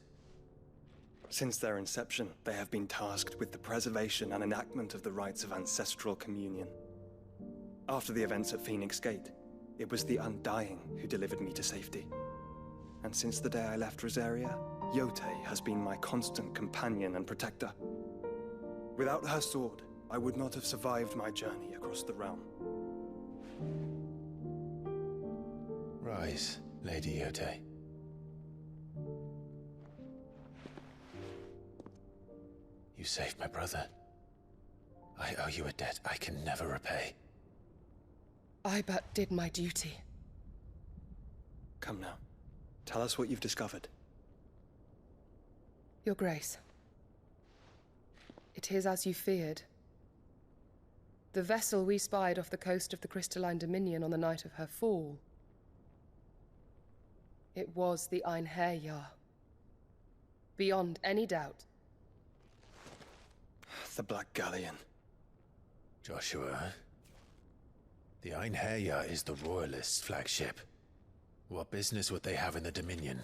Speaker 19: Since their inception, they have been tasked with the preservation and enactment of the rites of ancestral communion. After the events at Phoenix Gate, it was the Undying who delivered me to safety. And since the day I left Rosaria, Yote has been my constant companion and protector. Without her sword, I would not have survived my journey across the realm.
Speaker 2: Rise, Lady Yote. You saved my brother. I owe you a debt I can never repay.
Speaker 22: I but did my duty.
Speaker 19: Come now. Tell us what you've discovered.
Speaker 22: Your Grace. It is as you feared. The vessel we spied off the coast of the Crystalline Dominion on the night of her fall. It was the Einherjar. Beyond any doubt.
Speaker 19: The Black Galleon.
Speaker 2: Joshua, the Einherjar is the Royalists' flagship. What business would they have in the Dominion?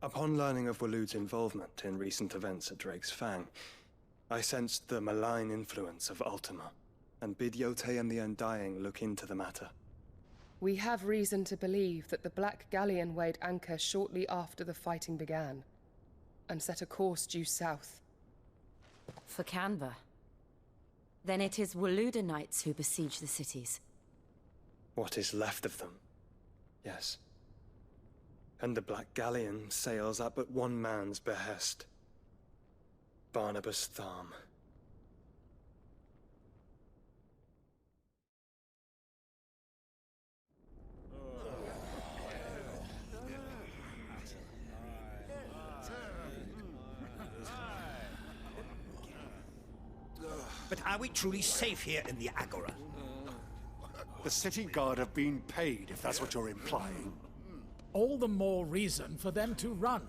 Speaker 19: Upon learning of Waloed's involvement in recent events at Drake's Fang, I sensed the malign influence of Ultima, and bid Yote and the Undying look into the matter.
Speaker 22: We have reason to believe that the Black Galleon weighed anchor shortly after the fighting began. and set a course due south.
Speaker 3: For Canva. Then it is Waluda Knights who besiege the cities.
Speaker 19: What is left of them? Yes. And the Black Galleon sails at but one man's behest. Barnabas Tharm.
Speaker 9: But are we truly safe here in the Agora?
Speaker 1: The city guard have been paid, if that's what you're implying.
Speaker 7: All the more reason for them to run.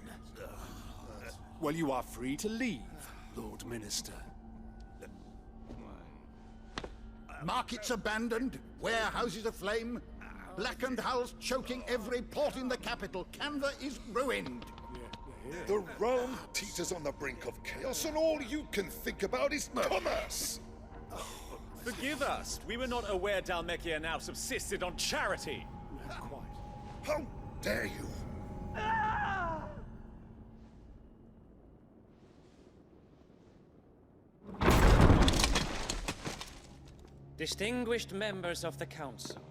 Speaker 1: Well, you are free to leave, Lord Minister.
Speaker 8: Markets abandoned, warehouses aflame, blackened hulls choking every port in the capital. Canva is ruined.
Speaker 23: The realm teeters on the brink of chaos, and all you can think about is commerce!
Speaker 15: Forgive us. We were not aware Dhalmekia now subsisted on charity.
Speaker 23: How dare you?
Speaker 24: Distinguished members of the Council,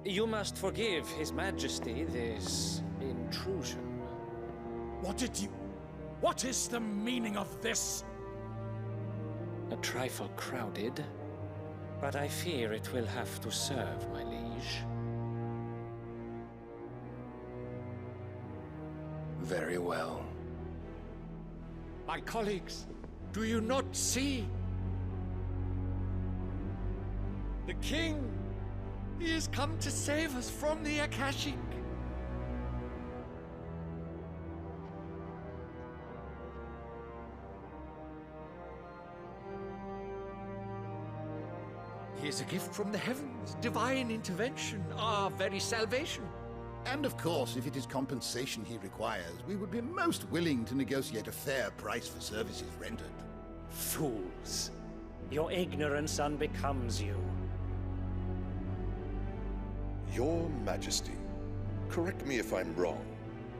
Speaker 24: you must forgive His Majesty this intrusion.
Speaker 7: What is the meaning of this?
Speaker 24: A trifle crowded, but I fear it will have to serve, my liege.
Speaker 25: Very well.
Speaker 7: My colleagues, do you not see? The king! He has come to save us from the Akashic! He is a gift from the heavens, divine intervention, our very salvation.
Speaker 8: And of course, if it is compensation he requires, we would be most willing to negotiate a fair price for services rendered.
Speaker 24: Fools. Your ignorance unbecomes you.
Speaker 23: Your Majesty, correct me if I'm wrong,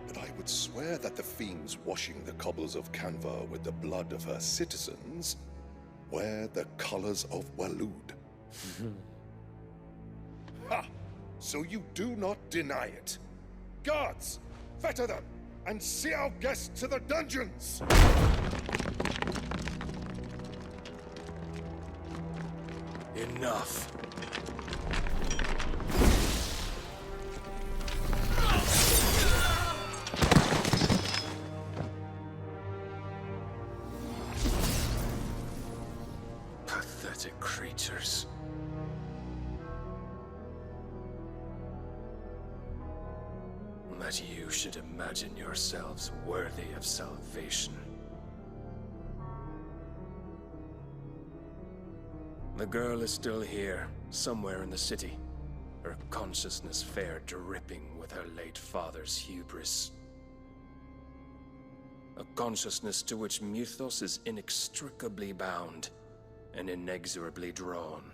Speaker 23: but I would swear that the fiends washing the cobbles of Canva with the blood of her citizens wear the colors of Waloed. Ha! So you do not deny it. Guards, fetter them, and see our guests to the dungeons!
Speaker 25: Enough. Pathetic creatures. That you should imagine yourselves worthy of salvation. The girl is still here, somewhere in the city. Her consciousness fair dripping with her late father's hubris. A consciousness to which Mythos is inextricably bound and inexorably drawn.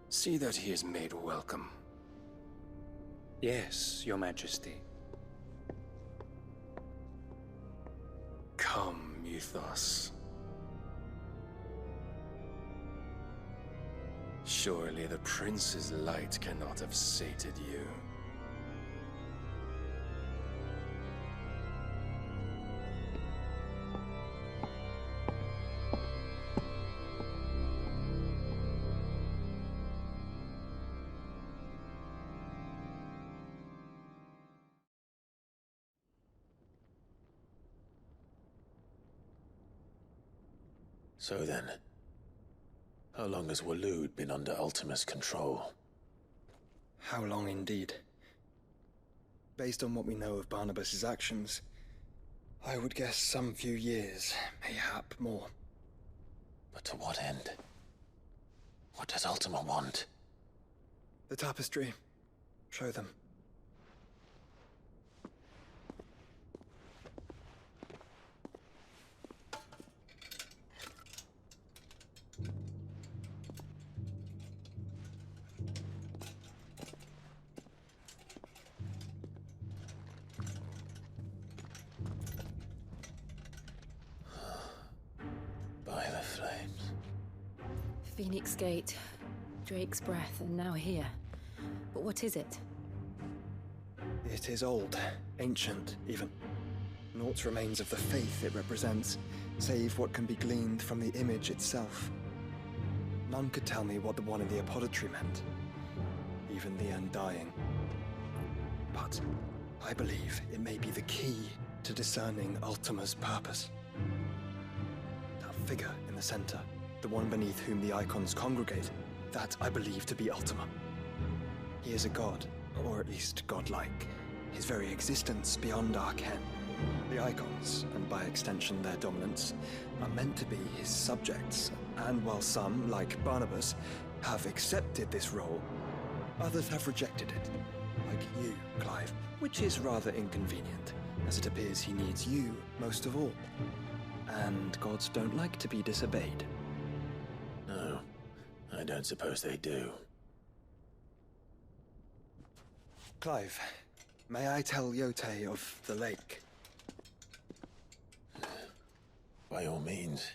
Speaker 25: See that he is made welcome.
Speaker 24: Yes, Your Majesty.
Speaker 25: Come, Mythos. Surely the prince's light cannot have sated you.
Speaker 2: So then, how long has Waloed been under Ultima's control?
Speaker 19: How long indeed? Based on what we know of Barnabas's actions, I would guess some few years, mayhap more.
Speaker 2: But to what end? What does Ultima want?
Speaker 19: The tapestry. Show them.
Speaker 3: Phoenix Gate, Drake's Breath, and now here. But what is it?
Speaker 19: It is old, ancient, even. Naught remains of the faith it represents, save what can be gleaned from the image itself. None could tell me what the one in the apothecary meant, even the Undying. But I believe it may be the key to discerning Ultima's purpose. That figure in the center, the one beneath whom the icons congregate, that I believe to be Ultima. He is a god, or at least godlike, his very existence beyond our ken. The icons, and by extension their dominants, are meant to be his subjects, and while some, like Barnabas, have accepted this role, others have rejected it, like you, Clive, which is rather inconvenient, as it appears he needs you most of all. And gods don't like to be disobeyed.
Speaker 2: No, I don't suppose they do.
Speaker 19: Clive, may I tell Yotei of the lake?
Speaker 2: By all means.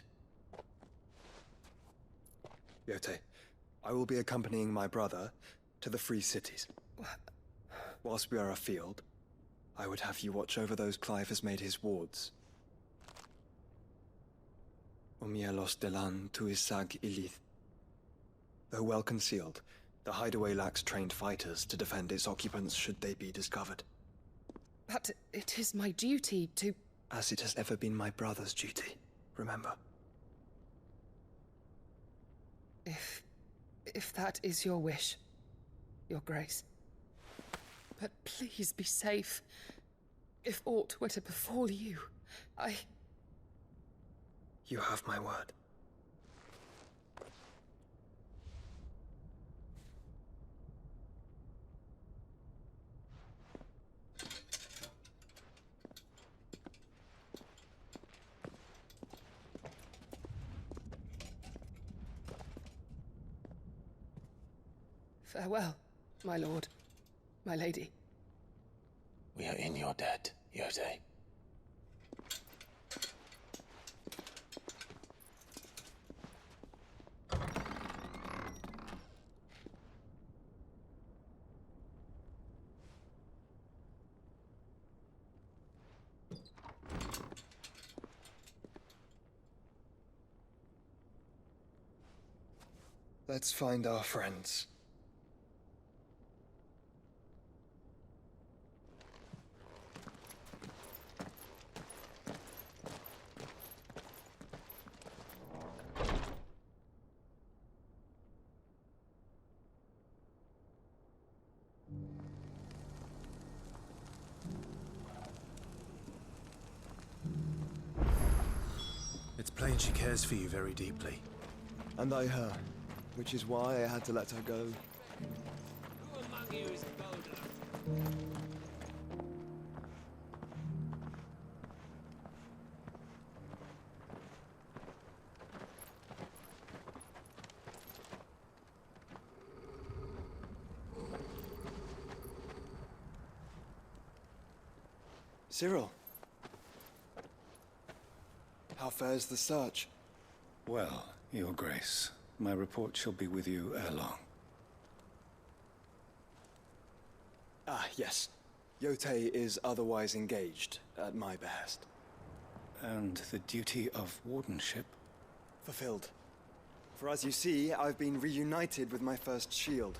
Speaker 19: Yotei, I will be accompanying my brother to the Free Cities. Whilst we are afield, I would have you watch over those Clive has made his wards. Omielos delan tuisag ilith. Though well concealed, the hideaway lacks trained fighters to defend its occupants should they be discovered.
Speaker 22: But it is my duty to...
Speaker 19: As it has ever been my brother's duty, remember.
Speaker 22: If that is your wish, Your Grace. But please be safe. If aught were to befall you,
Speaker 19: You have my word.
Speaker 22: Farewell, my lord, my lady.
Speaker 2: We are in your debt, Yotei.
Speaker 19: Let's find our friends.
Speaker 21: It's plain she cares for you very deeply.
Speaker 19: And I her, which is why I had to let her go.
Speaker 5: Who among you is bold enough?
Speaker 19: Cyril. How fares the search?
Speaker 4: Well, Your Grace, my report shall be with you ere long.
Speaker 19: Ah, yes. Yotei is otherwise engaged, at my behest.
Speaker 4: And the duty of wardenship?
Speaker 19: Fulfilled. For as you see, I've been reunited with my first shield.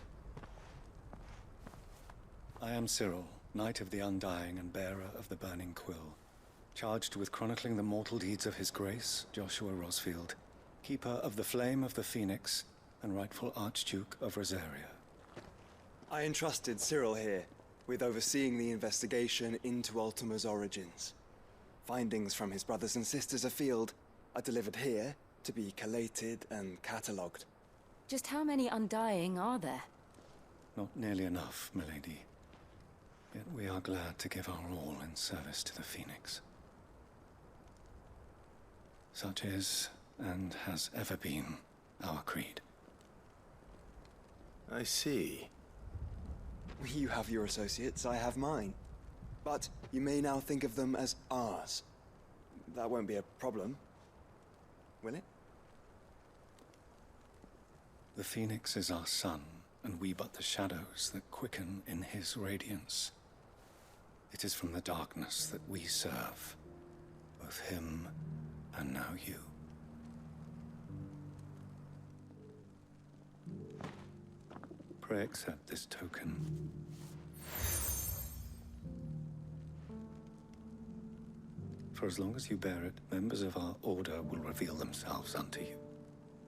Speaker 4: I am Cyril, Knight of the Undying and bearer of the Burning Quill, charged with chronicling the mortal deeds of His Grace, Joshua Rosfield, Keeper of the Flame of the Phoenix, and rightful Archduke of Rosaria.
Speaker 19: I entrusted Cyril here with overseeing the investigation into Ultima's origins. Findings from his brothers and sisters afield are delivered here to be collated and catalogued.
Speaker 3: Just how many Undying are there?
Speaker 4: Not nearly enough, milady. Yet we are glad to give our all in service to the Phoenix. Such is, and has ever been, our creed.
Speaker 2: I see.
Speaker 19: You have your associates, I have mine. But you may now think of them as ours. That won't be a problem, will it?
Speaker 4: The Phoenix is our sun, and we but the shadows that quicken in his radiance. It is from the darkness that we serve, both him and now you. Pray accept this token. For as long as you bear it, members of our order will reveal themselves unto you,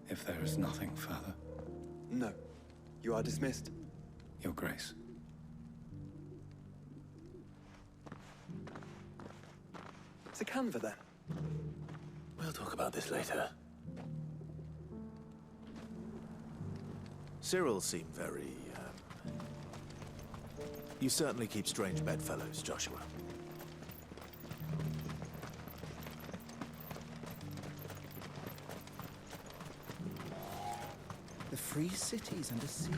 Speaker 4: if there is nothing further.
Speaker 10: No. You are dismissed.
Speaker 4: Your Grace.
Speaker 10: It's a Canva, then.
Speaker 2: We'll talk about this later.
Speaker 11: Cyril seemed very, You certainly keep strange bedfellows, Joshua.
Speaker 9: The free cities under siege.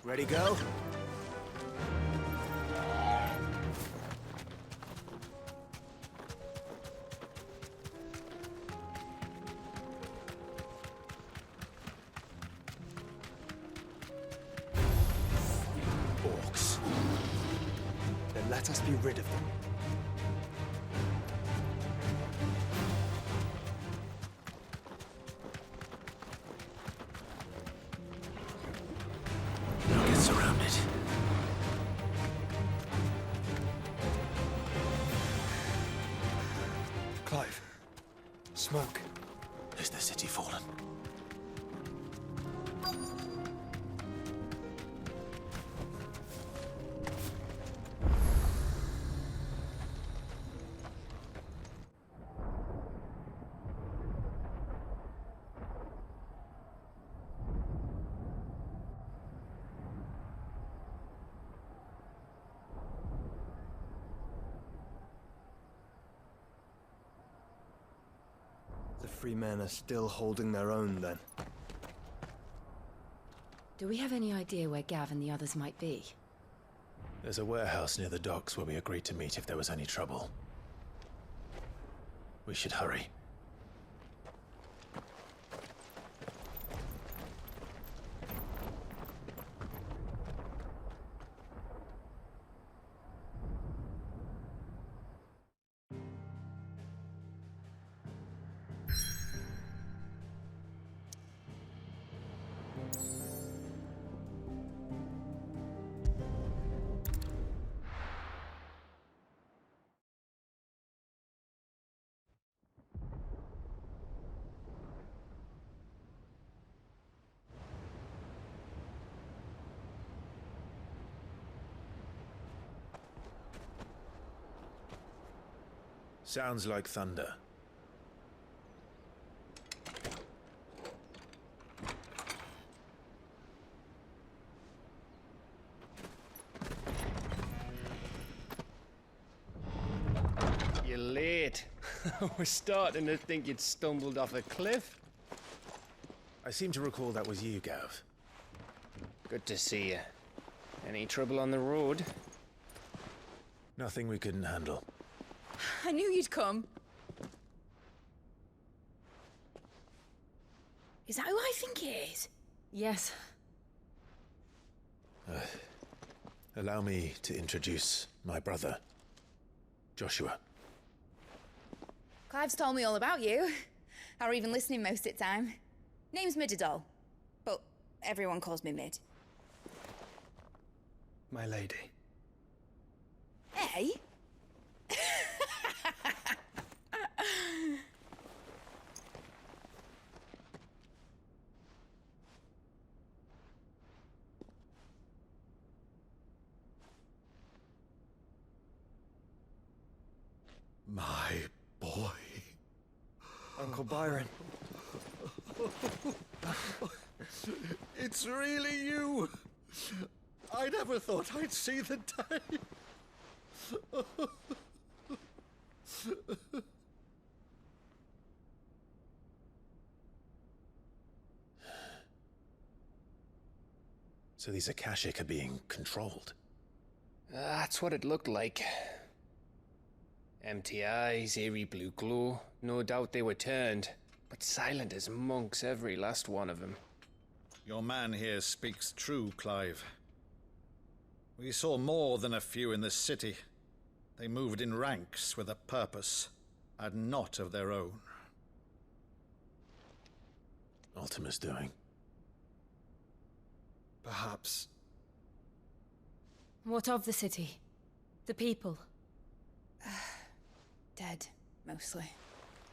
Speaker 11: Ready, go?
Speaker 9: Orcs. Then let us be rid of them.
Speaker 11: Now get surrounded.
Speaker 9: Clive. Smoke.
Speaker 11: Is the city fallen?
Speaker 9: The free men are still holding their own, then.
Speaker 3: Do we have any idea where Gav and the others might be?
Speaker 11: There's a warehouse near the docks where we agreed to meet if there was any trouble. We should hurry. Sounds like thunder.
Speaker 12: You're late. We're starting to think you'd stumbled off a cliff.
Speaker 11: I seem to recall that was you, Gav.
Speaker 12: Good to see you. Any trouble on the road?
Speaker 11: Nothing we couldn't handle.
Speaker 13: I knew you'd come. Is that who I think it is?
Speaker 3: Yes.
Speaker 11: Allow me to introduce my brother, Joshua.
Speaker 13: Clive's told me all about you. Or even listening most of the time. Name's Mididol, but everyone calls me Mid.
Speaker 19: My lady.
Speaker 13: Hey?
Speaker 8: My boy.
Speaker 19: Uncle Byron.
Speaker 8: It's really you. I never thought I'd see the day.
Speaker 11: So these Akashic are being controlled?
Speaker 12: That's what it looked like. Empty eyes, eerie blue glow. No doubt they were turned, but silent as monks, every last one of them.
Speaker 8: Your man here speaks true, Clive. We saw more than a few in this city. They moved in ranks with a purpose, and not of their own.
Speaker 2: Ultima's doing.
Speaker 19: Perhaps.
Speaker 3: What of the city? The people?
Speaker 13: Dead, mostly.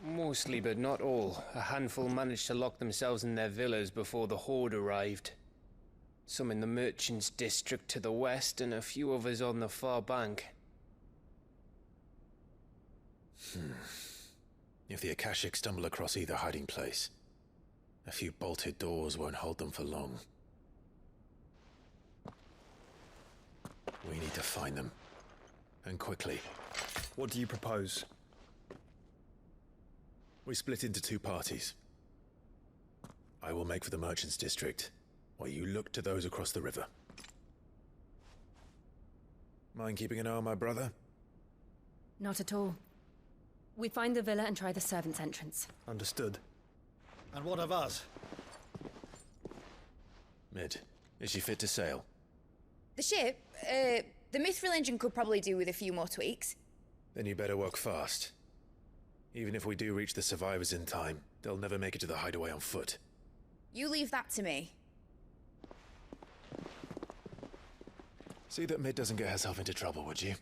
Speaker 12: Mostly, but not all. A handful managed to lock themselves in their villas before the Horde arrived. Some in the Merchants' District to the west, and a few others on the far bank.
Speaker 2: If the Akashic stumble across either hiding place, a few bolted doors won't hold them for long. We need to find them. And quickly.
Speaker 19: What do you propose?
Speaker 2: We split into two parties. I will make for the Merchants' District, while you look to those across the river. Mind keeping an eye on my brother?
Speaker 3: Not at all. We find the villa and try the servants' entrance.
Speaker 19: Understood.
Speaker 8: And what of us?
Speaker 2: Mid, is she fit to sail?
Speaker 13: The ship, the Mithril engine could probably do with a few more tweaks.
Speaker 2: Then you better work fast. Even if we do reach the survivors in time, they'll never make it to the hideaway on foot.
Speaker 13: You leave that to me.
Speaker 2: See that Mid doesn't get herself into trouble, would you?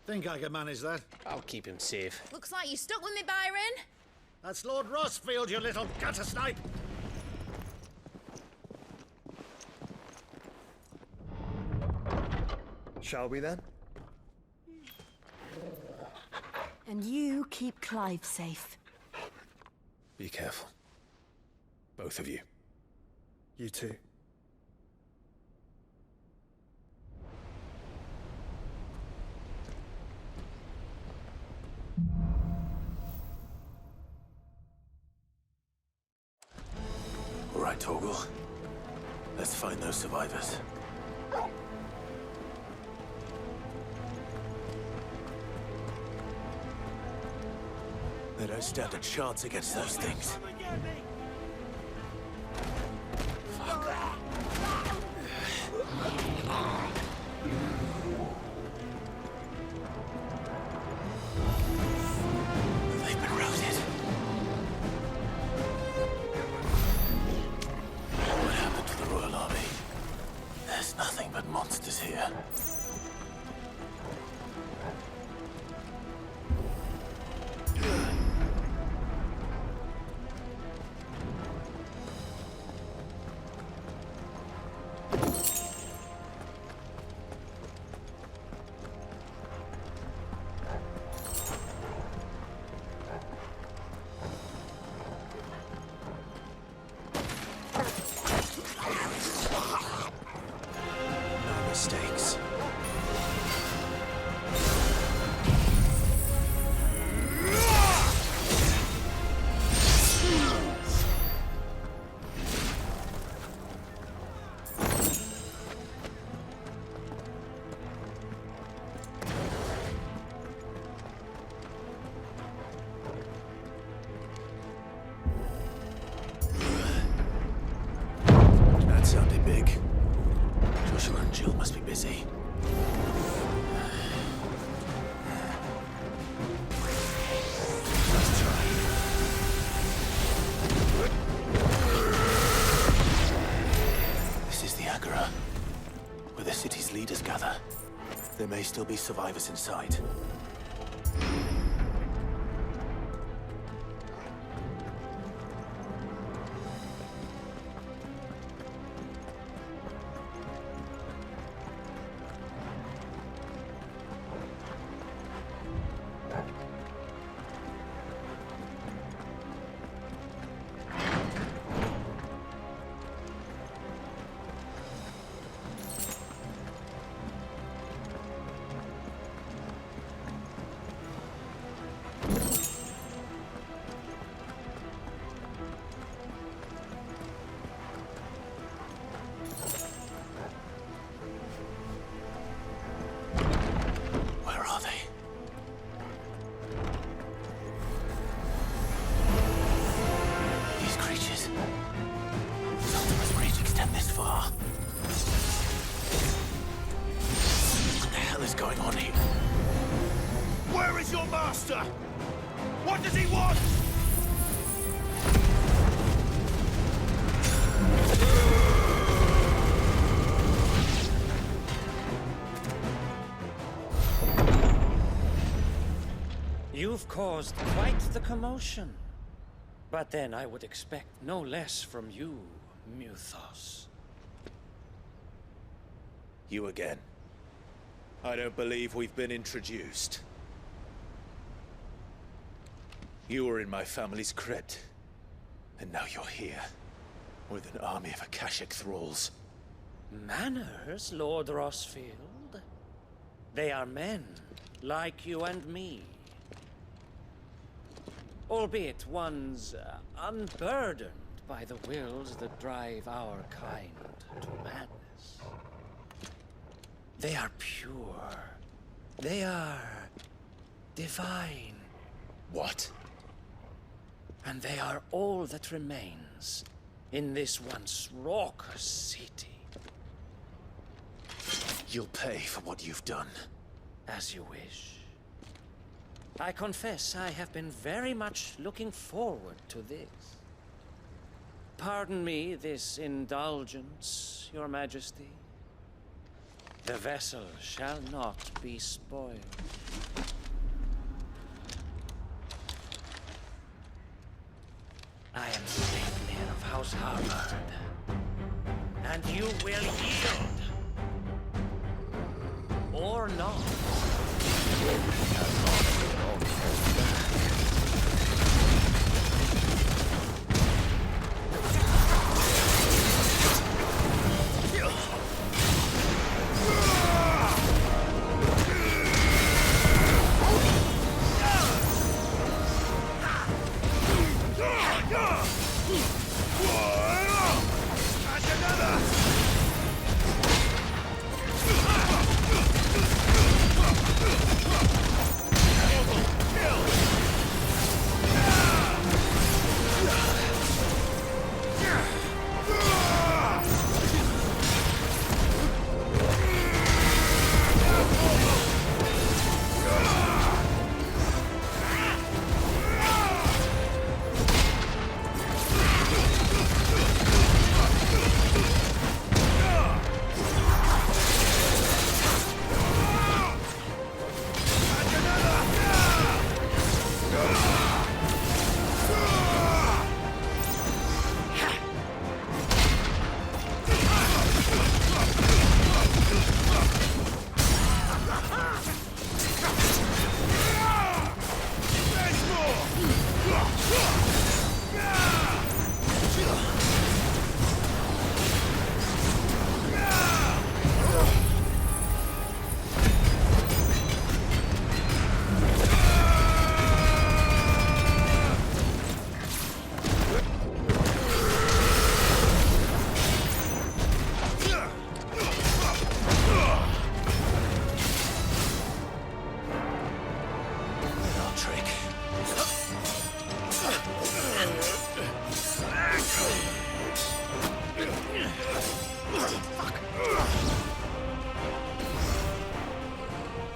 Speaker 8: Think I can manage that?
Speaker 12: I'll keep him safe.
Speaker 13: Looks like you stuck with me, Byron.
Speaker 8: That's Lord Rossfield, you little gutter snipe!
Speaker 19: Shall we then?
Speaker 6: And you keep Clive safe.
Speaker 2: Be careful. Both of you.
Speaker 19: You too.
Speaker 2: All right, Torgal. Let's find those survivors. They don't stand a chance against those things. They've been routed. What happened to the Royal Army? There's nothing but monsters here. Mistakes. That sounded big. Joshua and Jill must be busy. Let's try. This is the Agora, where the city's leaders gather. There may still be survivors inside.
Speaker 21: master! What does he want?
Speaker 24: You've caused quite the commotion. But then I would expect no less from you, Muthos.
Speaker 2: You again. I don't believe we've been introduced. You were in my family's crypt, and now you're here, with an army of Akashic thralls.
Speaker 24: Manners, Lord Rosfield? They are men, like you and me. Albeit ones unburdened by the wills that drive our kind to madness. They are pure. They are divine.
Speaker 2: What?
Speaker 24: And they are all that remains in this once raucous city.
Speaker 2: You'll pay for what you've done.
Speaker 24: As you wish. I confess I have been very much looking forward to this. Pardon me this indulgence, Your Majesty. The vessel shall not be spoiled. I am Sleipnir of House Harvard, and you will yield. Or not.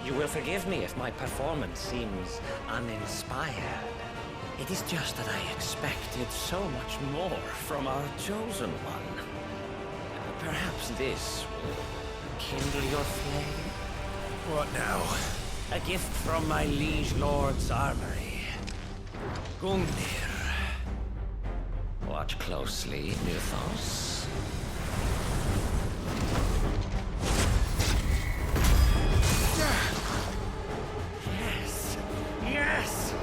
Speaker 24: You will forgive me if my performance seems uninspired. It is just that I expected so much more from our chosen one. Perhaps this will kindle your flame?
Speaker 2: What now?
Speaker 24: A gift from my liege lord's armory. Gungnir. Watch closely, Muthos. Yes! Yes!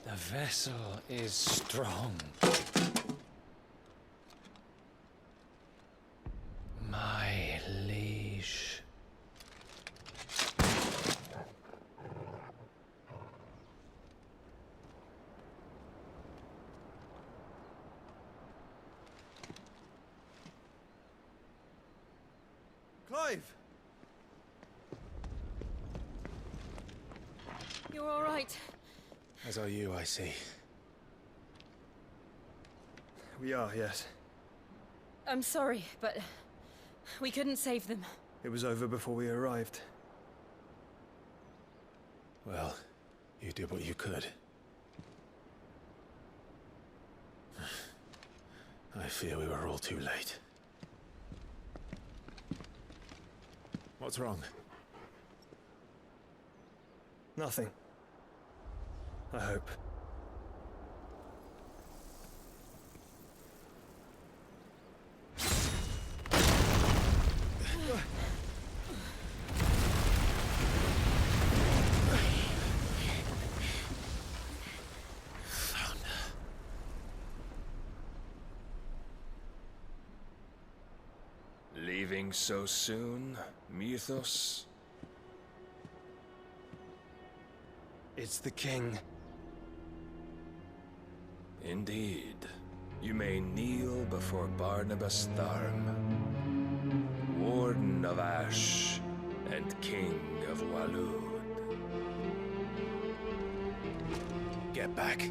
Speaker 12: The vessel is strong. My liege.
Speaker 19: Clive!
Speaker 3: You're all right.
Speaker 11: As are you, I see.
Speaker 19: We are, yes.
Speaker 3: I'm sorry, but we couldn't save them.
Speaker 19: It was over before we arrived.
Speaker 11: Well, you did what you could. I fear we were all too late. What's wrong?
Speaker 19: Nothing. I hope.
Speaker 25: Leaving so soon, Mythos?
Speaker 19: It's the king.
Speaker 25: Indeed. You may kneel before Barnabas Tharm, Warden of Ash and King of Waloed.
Speaker 11: Get back.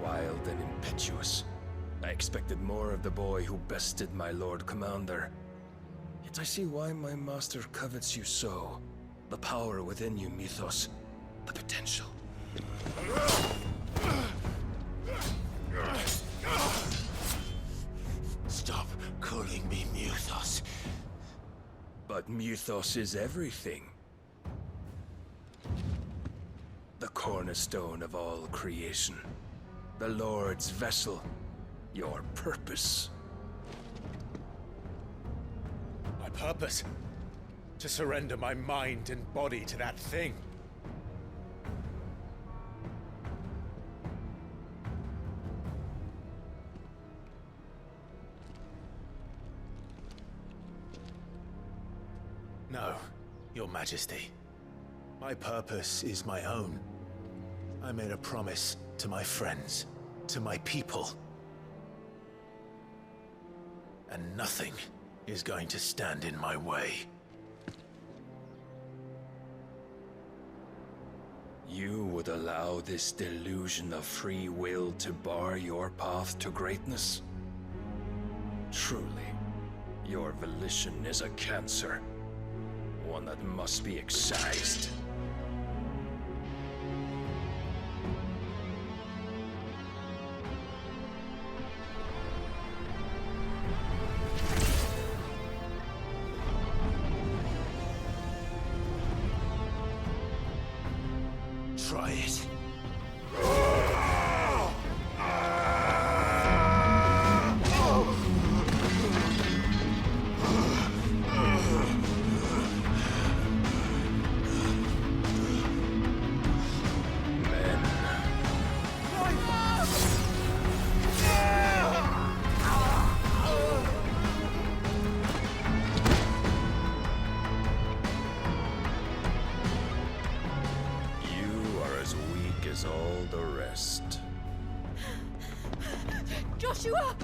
Speaker 25: Wild and impetuous. I expected more of the boy who bested my Lord Commander. Yet I see why my master covets you so. The power within you, Mythos. The potential.
Speaker 1: Stop calling me Mythos.
Speaker 25: But Mythos is everything. The cornerstone of all creation. The Lord's vessel. Your purpose.
Speaker 11: My purpose? To surrender my mind and body to that thing. No, Your Majesty. My purpose is my own. I made a promise to my friends, to my people. And nothing is going to stand in my way.
Speaker 25: You would allow this delusion of free will to bar your path to greatness? Truly, your volition is a cancer. One that must be excised.
Speaker 1: Try it.
Speaker 25: All the rest.
Speaker 3: Joshua!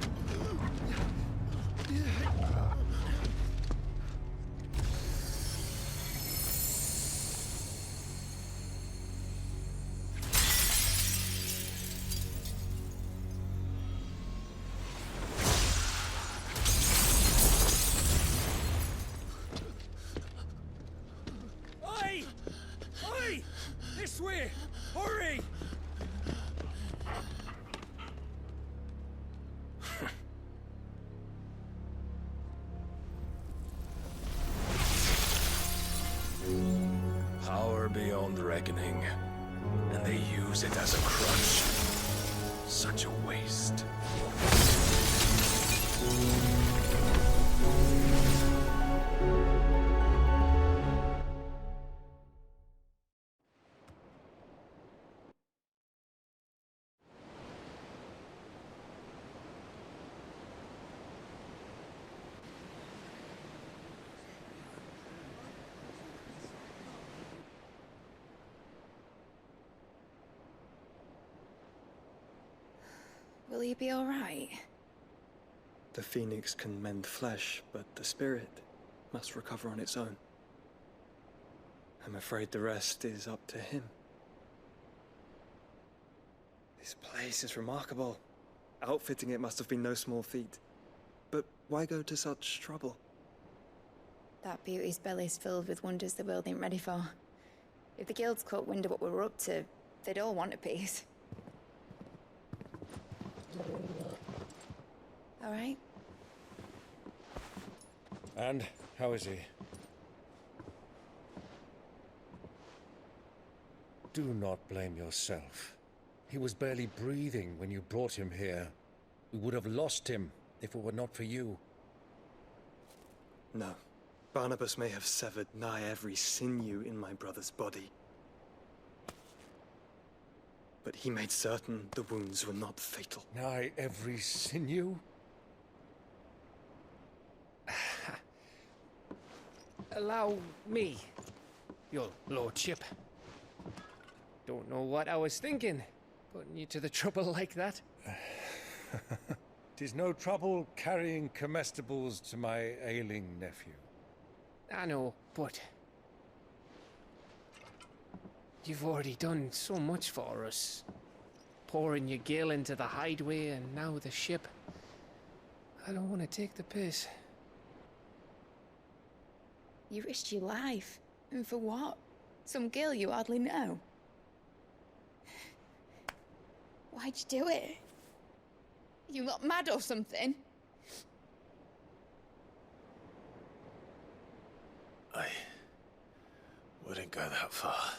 Speaker 7: This way! Hurry!
Speaker 25: Power beyond reckoning, and they use it as a crutch. Such a waste.
Speaker 13: Will you be all right?
Speaker 19: The phoenix can mend flesh, but the spirit must recover on its own. I'm afraid the rest is up to him. This place is remarkable. Outfitting it must have been no small feat. But why go to such trouble?
Speaker 13: That beauty's belly's filled with wonders the world ain't ready for. If the guilds caught wind of what we were up to, they'd all want a piece. All right?
Speaker 7: And how is he? Do not blame yourself. He was barely breathing when you brought him here. We would have lost him if it were not for you.
Speaker 19: No. Barnabas may have severed nigh every sinew in my brother's body. But he made certain the wounds were not fatal.
Speaker 7: Nigh every sinew?
Speaker 12: Allow me, your lordship. Don't know what I was thinking, putting you to the trouble like that.
Speaker 7: 'Tis no trouble carrying comestibles to my ailing nephew.
Speaker 12: I know, but you've already done so much for us. Pouring your gil into the hideaway and now the ship. I don't want to take the piss.
Speaker 13: You risked your life. And for what? Some girl you hardly know. Why'd you do it? You not mad or something?
Speaker 2: I wouldn't go that far.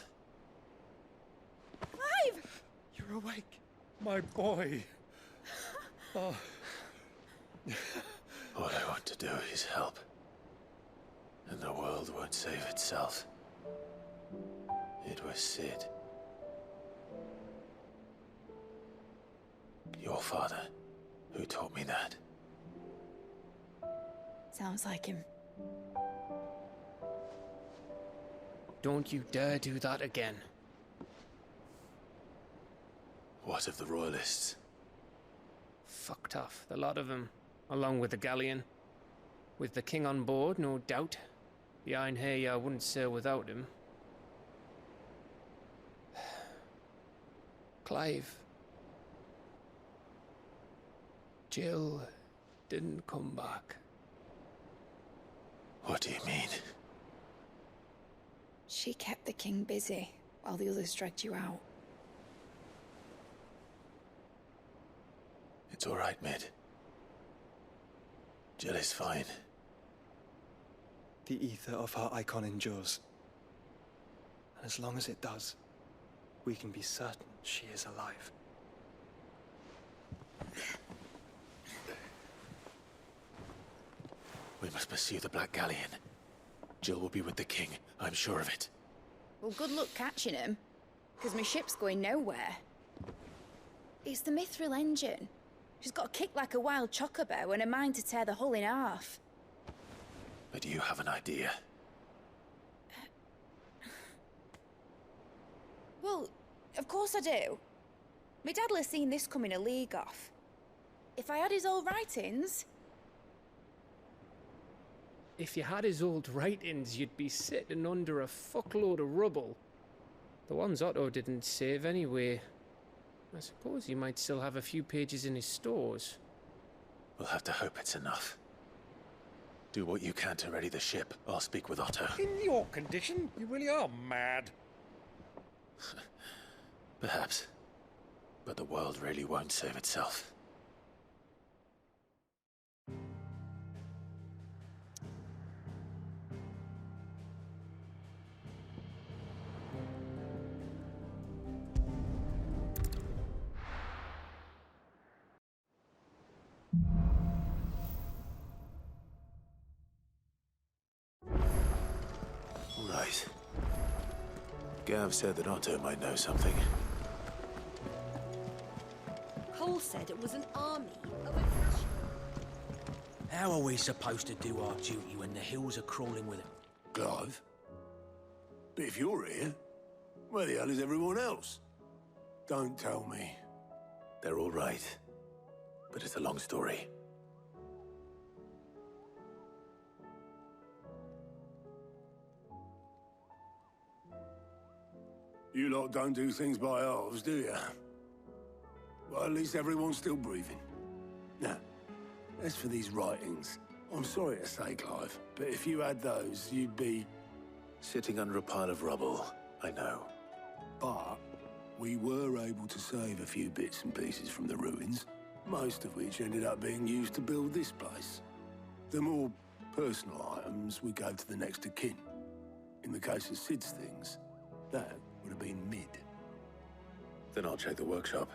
Speaker 13: Clive!
Speaker 7: You're awake. My boy. Oh.
Speaker 2: All I want to do is help. And the world won't save itself. It was Sid. Your father, who taught me that.
Speaker 13: Sounds like him.
Speaker 12: Don't you dare do that again.
Speaker 2: What of the Royalists?
Speaker 12: Fucked off, the lot of them, along with the galleon. With the king on board, no doubt. Behind here, I wouldn't sail without him. Clive. Jill didn't come back.
Speaker 2: What do you mean?
Speaker 13: She kept the king busy while the others dragged you out.
Speaker 2: It's all right, Mid. Jill is fine.
Speaker 19: The ether of her icon endures. And as long as it does, we can be certain she is alive.
Speaker 2: We must pursue the Black Galleon. Jill will be with the king, I'm sure of it.
Speaker 13: Well, good luck catching him, because my ship's going nowhere. It's the Mithril engine. She's got a kick like a wild chocobo and a mind to tear the hull in half.
Speaker 2: But you have an idea.
Speaker 13: Well, of course I do. My dad'll have seen this coming a league off. If I had his old writings...
Speaker 12: If you had his old writings, you'd be sitting under a fuckload of rubble. The ones Otto didn't save anyway. I suppose he might still have a few pages in his stores.
Speaker 2: We'll have to hope it's enough. Do what you can to ready the ship. I'll speak with Otto.
Speaker 7: In your condition, you really are mad.
Speaker 2: Perhaps. But the world really won't save itself. Right. Gav said that Otto might know something.
Speaker 6: Cole said it was an army of Akasha.
Speaker 9: How are we supposed to do our duty when the hills are crawling with him?
Speaker 1: Clive? But if you're here, where the hell is everyone else? Don't tell me.
Speaker 2: They're all right. But it's a long story.
Speaker 1: You lot don't do things by halves, do you? Well, at least everyone's still breathing. Now, as for these writings, I'm sorry to say, Clive, but if you had those, you'd be...
Speaker 2: Sitting under a pile of rubble, I know.
Speaker 1: But we were able to save a few bits and pieces from the ruins, most of which ended up being used to build this place. The more personal items we gave to the next of kin. In the case of Sid's things, that would have been Mid.
Speaker 2: Then I'll check the workshop.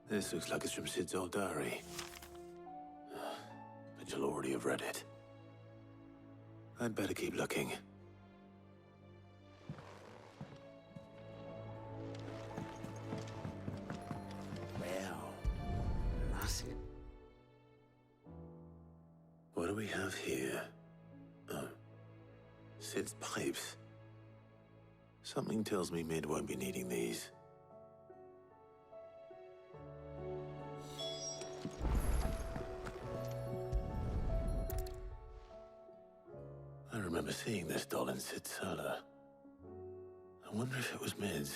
Speaker 2: This looks like it's from Sid's old diary. But you'll already have read it. I'd better keep looking.
Speaker 9: Well, nothing.
Speaker 2: What do we have here? Oh. Sid's pipes. Something tells me Mid won't be needing these. I remember seeing this doll in Sid's cellar. I wonder if it was Mid's.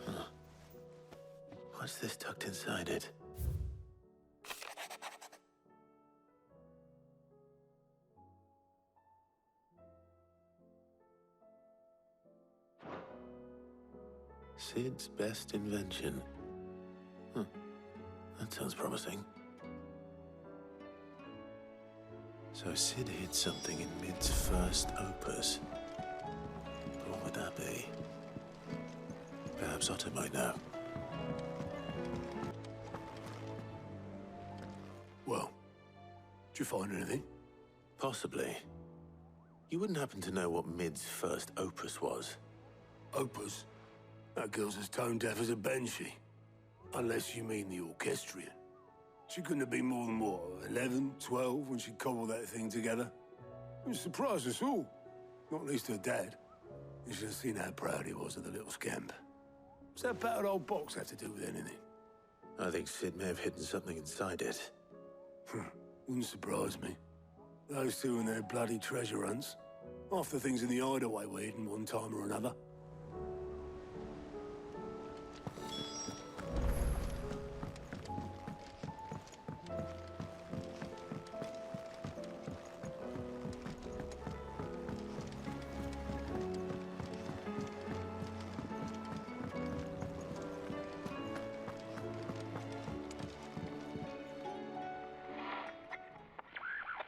Speaker 2: Huh. What's this tucked inside it? Sid's best invention. Huh. That sounds promising. So Sid hid something in Mid's first opus. But what would that be? Perhaps Otto might know.
Speaker 1: Well, did you find anything?
Speaker 2: Possibly. You wouldn't happen to know what Mid's first opus was?
Speaker 1: Opus? That girl's as tone deaf as a banshee. Unless you mean the orchestrion. She couldn't have been more than, what, 11, 12 when she cobbled that thing together? It surprised us all. Not least her dad. You should have seen how proud he was of the little scamp. What's that battered old box have to do with anything?
Speaker 2: I think Sid may have hidden something inside it.
Speaker 1: Wouldn't surprise me. Those two and their bloody treasure hunts. Half the things in the hideaway were hidden one time or another.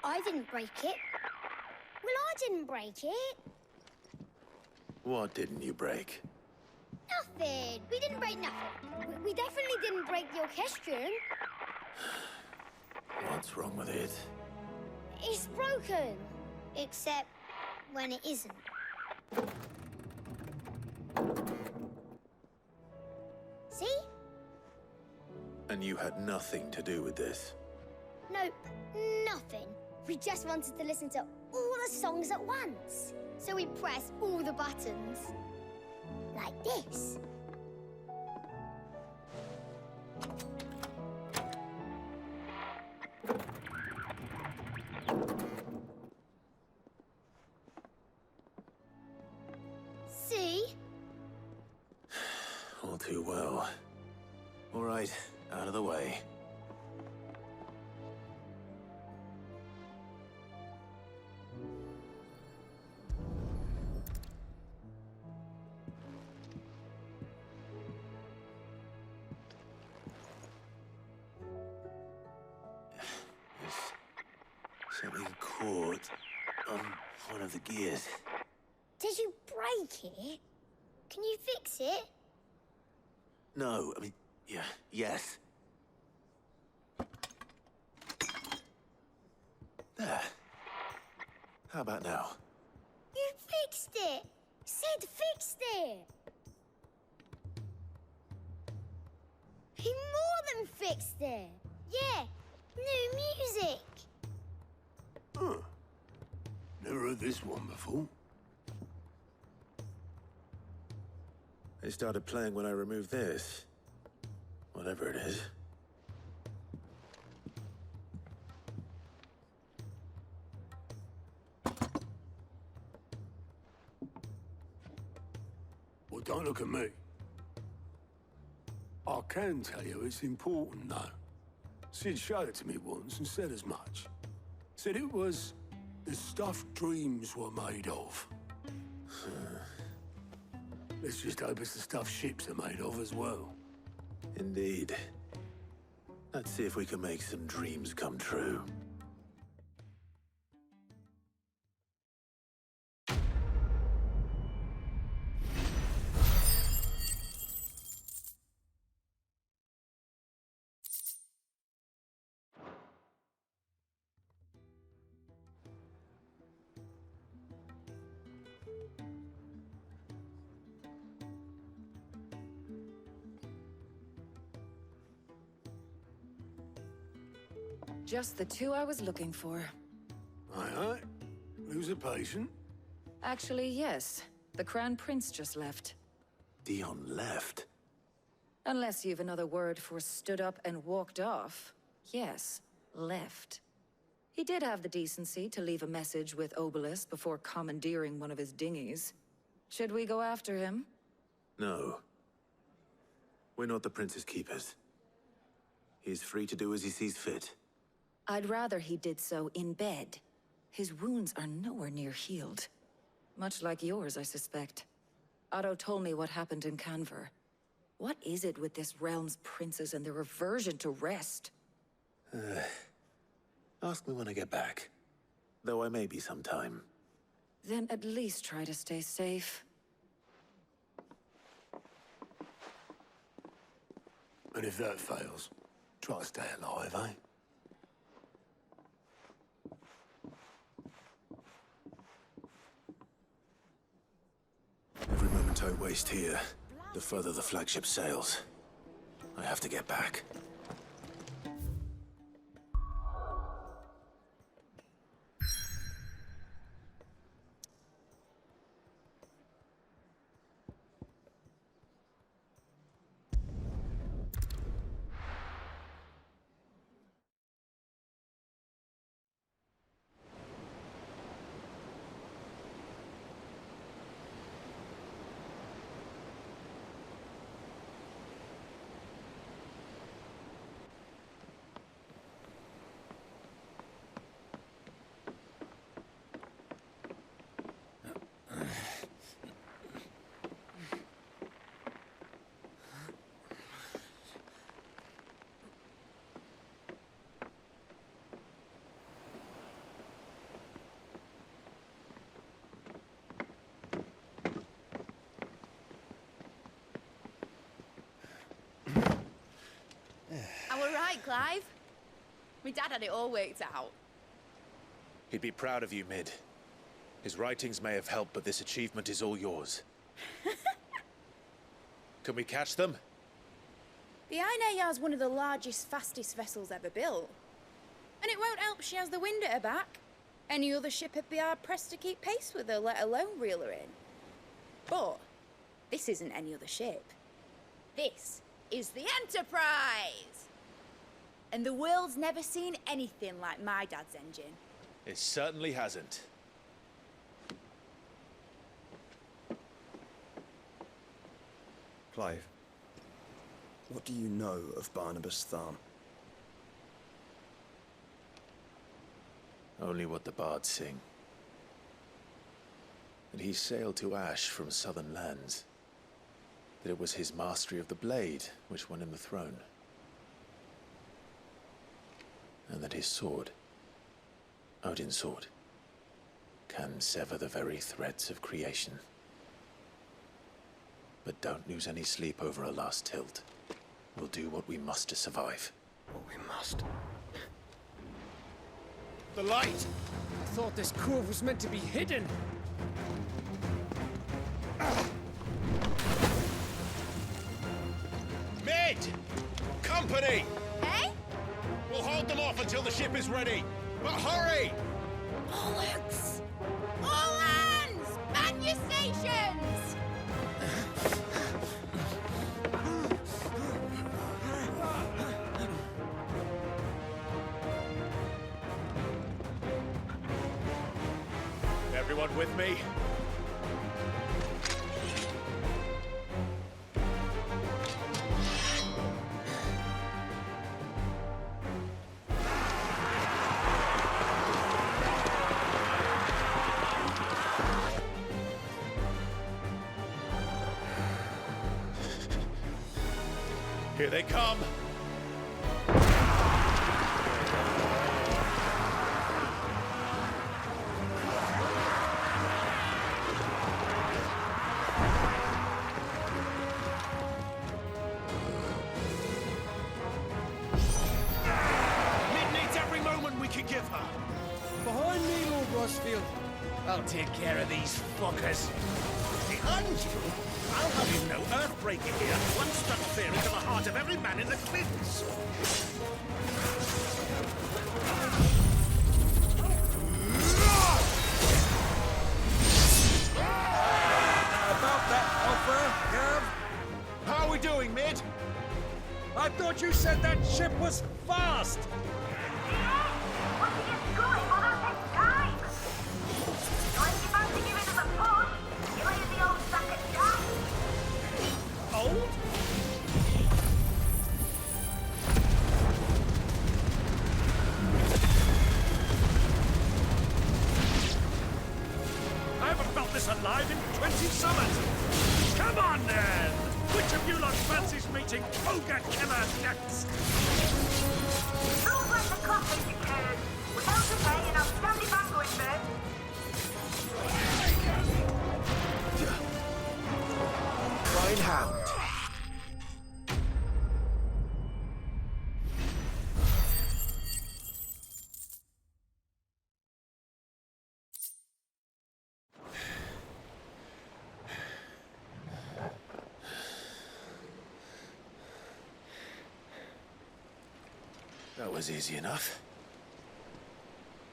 Speaker 14: I didn't break it. Well, I didn't break it.
Speaker 2: What didn't you break?
Speaker 14: Nothing. We didn't break nothing. We definitely didn't break the orchestrion.
Speaker 2: What's wrong with it?
Speaker 14: It's broken. Except when it isn't. See?
Speaker 2: And you had nothing to do with this?
Speaker 14: Nope, nothing. We just wanted to listen to all the songs at once. so we press all the buttons. Like this. See?
Speaker 2: All too well. All right, out of the way. Something caught on one of the gears.
Speaker 14: Did you break it? Can you fix it?
Speaker 2: No, I mean, yeah, yes. There. How about now?
Speaker 14: You fixed it! Sid fixed it! He more than fixed it! Yeah, new music!
Speaker 1: Huh. Never heard this one before.
Speaker 2: They started playing when I removed this. Whatever it is.
Speaker 1: Well, don't look at me. I can tell you it's important, though. Sid showed it to me once and said as much. Said it was the stuff dreams were made of. Let's just hope it's the stuff ships are made of as well.
Speaker 2: Indeed. Let's see if we can make some dreams come true.
Speaker 3: Just the two I was looking for.
Speaker 1: Aye. Lose a patient?
Speaker 3: Actually, yes. The Crown Prince just left.
Speaker 2: Dion left?
Speaker 3: Unless you've another word for stood up and walked off. Yes, left. He did have the decency to leave a message with Obelisk before commandeering one of his dinghies. Should we go after him?
Speaker 2: No. We're not the Prince's keepers. He's free to do as he sees fit.
Speaker 3: I'd rather he did so in bed. His wounds are nowhere near healed. Much like yours, I suspect. Otto told me what happened in Canver. What is it with this realm's princes and their aversion to rest?
Speaker 2: Ask me when I get back. Though I may be sometime.
Speaker 3: Then at least try to stay safe.
Speaker 1: And if that fails, try to stay alive, eh?
Speaker 2: Every moment I waste here, the further the flagship sails. I have to get back.
Speaker 13: Right, Clive? My dad had it all worked out.
Speaker 2: He'd be proud of you, Mid. His writings may have helped, but this achievement is all yours. Can we catch them?
Speaker 13: The Ainayar's one of the largest, fastest vessels ever built. And it won't help she has the wind at her back. Any other ship would be hard-pressed to keep pace with her, let alone reel her in. But this isn't any other ship. This is the Enterprise! And the world's never seen anything like my dad's engine.
Speaker 11: It certainly hasn't.
Speaker 19: Clive, what do you know of Barnabas Tharm?
Speaker 2: Only what the bards sing. That he sailed to Ash from southern lands. That it was his mastery of the blade which won him the throne. And that his sword, Odin's sword, can sever the very threads of creation. But don't lose any sleep over a last tilt. We'll do what we must to survive.
Speaker 19: What we must?
Speaker 7: The light! I thought this cove was meant to be hidden.
Speaker 11: Mid! Company!
Speaker 13: Eh?
Speaker 11: We'll hold them off until the ship is ready. But hurry!
Speaker 13: Bollocks! All hands! Man your stations!
Speaker 11: Everyone with me? Here they come! Give her.
Speaker 7: Behind me, Lord Rosfield. I'll take care of these fuckers.
Speaker 11: Behind you? I'll have you know Earthbreaker here once struck fear into the heart of every man in the cliffs.
Speaker 7: About that offer, Gav?
Speaker 11: How are we doing, Mid?
Speaker 7: I thought you said that ship was fast!
Speaker 11: Old?
Speaker 7: I haven't felt this alive in 20 summers! Come on, then! Which of you lot fancies meeting Ogre Killer next?
Speaker 15: Don't let the coffee declare. Without a pay and outstanding banquet first.
Speaker 11: Hound.
Speaker 2: That was easy enough.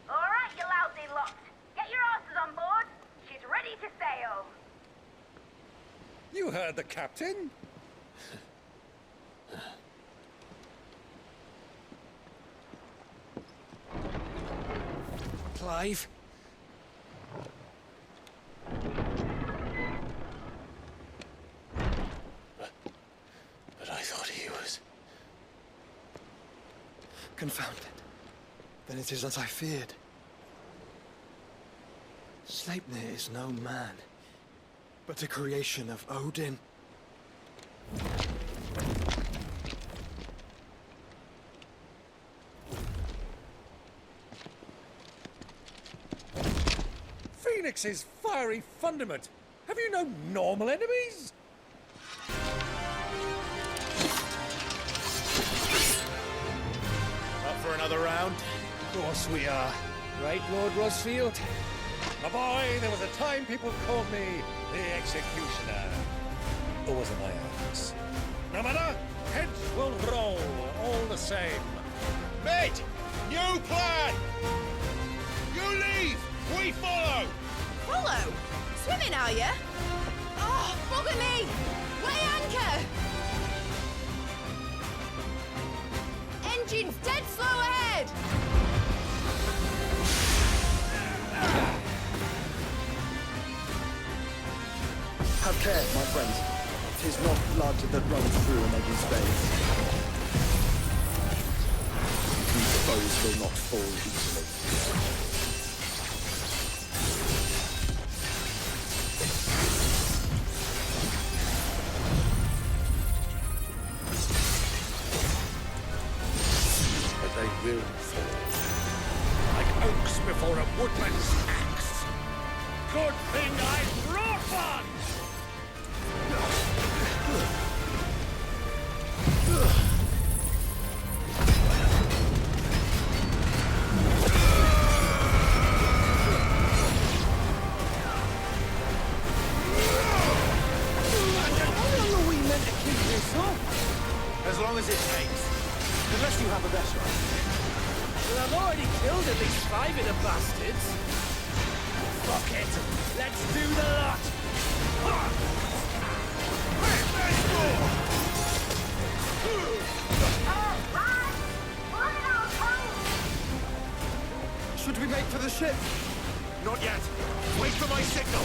Speaker 15: All right, you lousy lot. Get your asses on board. She's ready to sail.
Speaker 7: You heard the captain.
Speaker 9: Clive?
Speaker 2: But I thought he was...
Speaker 19: Confounded. Then it is as I feared. Sleipnir is no man, but a creation of Odin.
Speaker 7: Phoenix's fiery fundament. Have you no normal enemies?
Speaker 11: Up for another round?
Speaker 7: Of course we are. Right, Lord Rosfield? My boy, there was a time people called me the Executioner. Or was it my axe? No matter, heads will roll all the same.
Speaker 11: Mate! New plan!
Speaker 7: You leave! We follow!
Speaker 13: Follow? Swimming, are you? Oh, bugger me! Weigh anchor! Engine's dead slow ahead!
Speaker 10: Have care, my friends. 'Tis not blood that runs through an Eddie's veins. These foes will not fall easily.
Speaker 7: But they will fall. Like oaks before a woodman's axe. Good thing I brought one!
Speaker 11: As long as it takes. Unless you have a better idea.
Speaker 9: Well, I've already killed at least 5 of the bastards. Fuck it. Let's do the lot.
Speaker 10: Should we make for the ship?
Speaker 11: Not yet. Wait for my signal.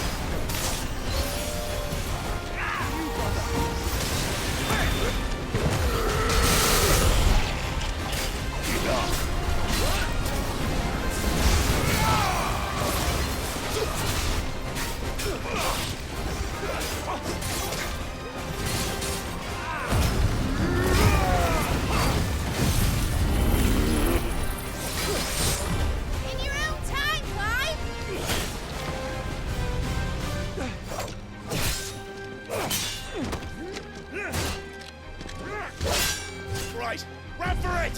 Speaker 13: In your own time, Clive!
Speaker 7: Right, run for it!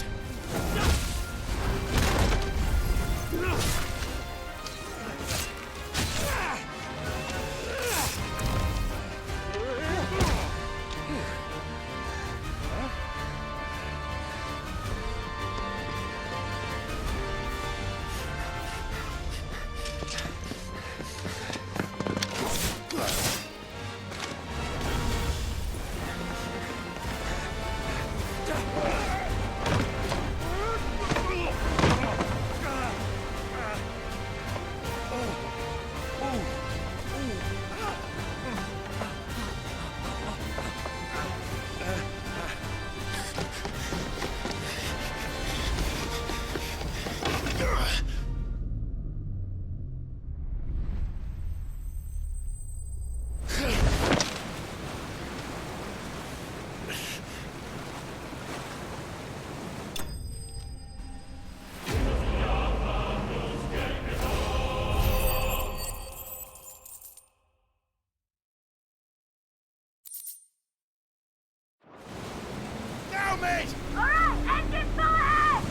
Speaker 7: Mate!
Speaker 15: Alright, engine full ahead!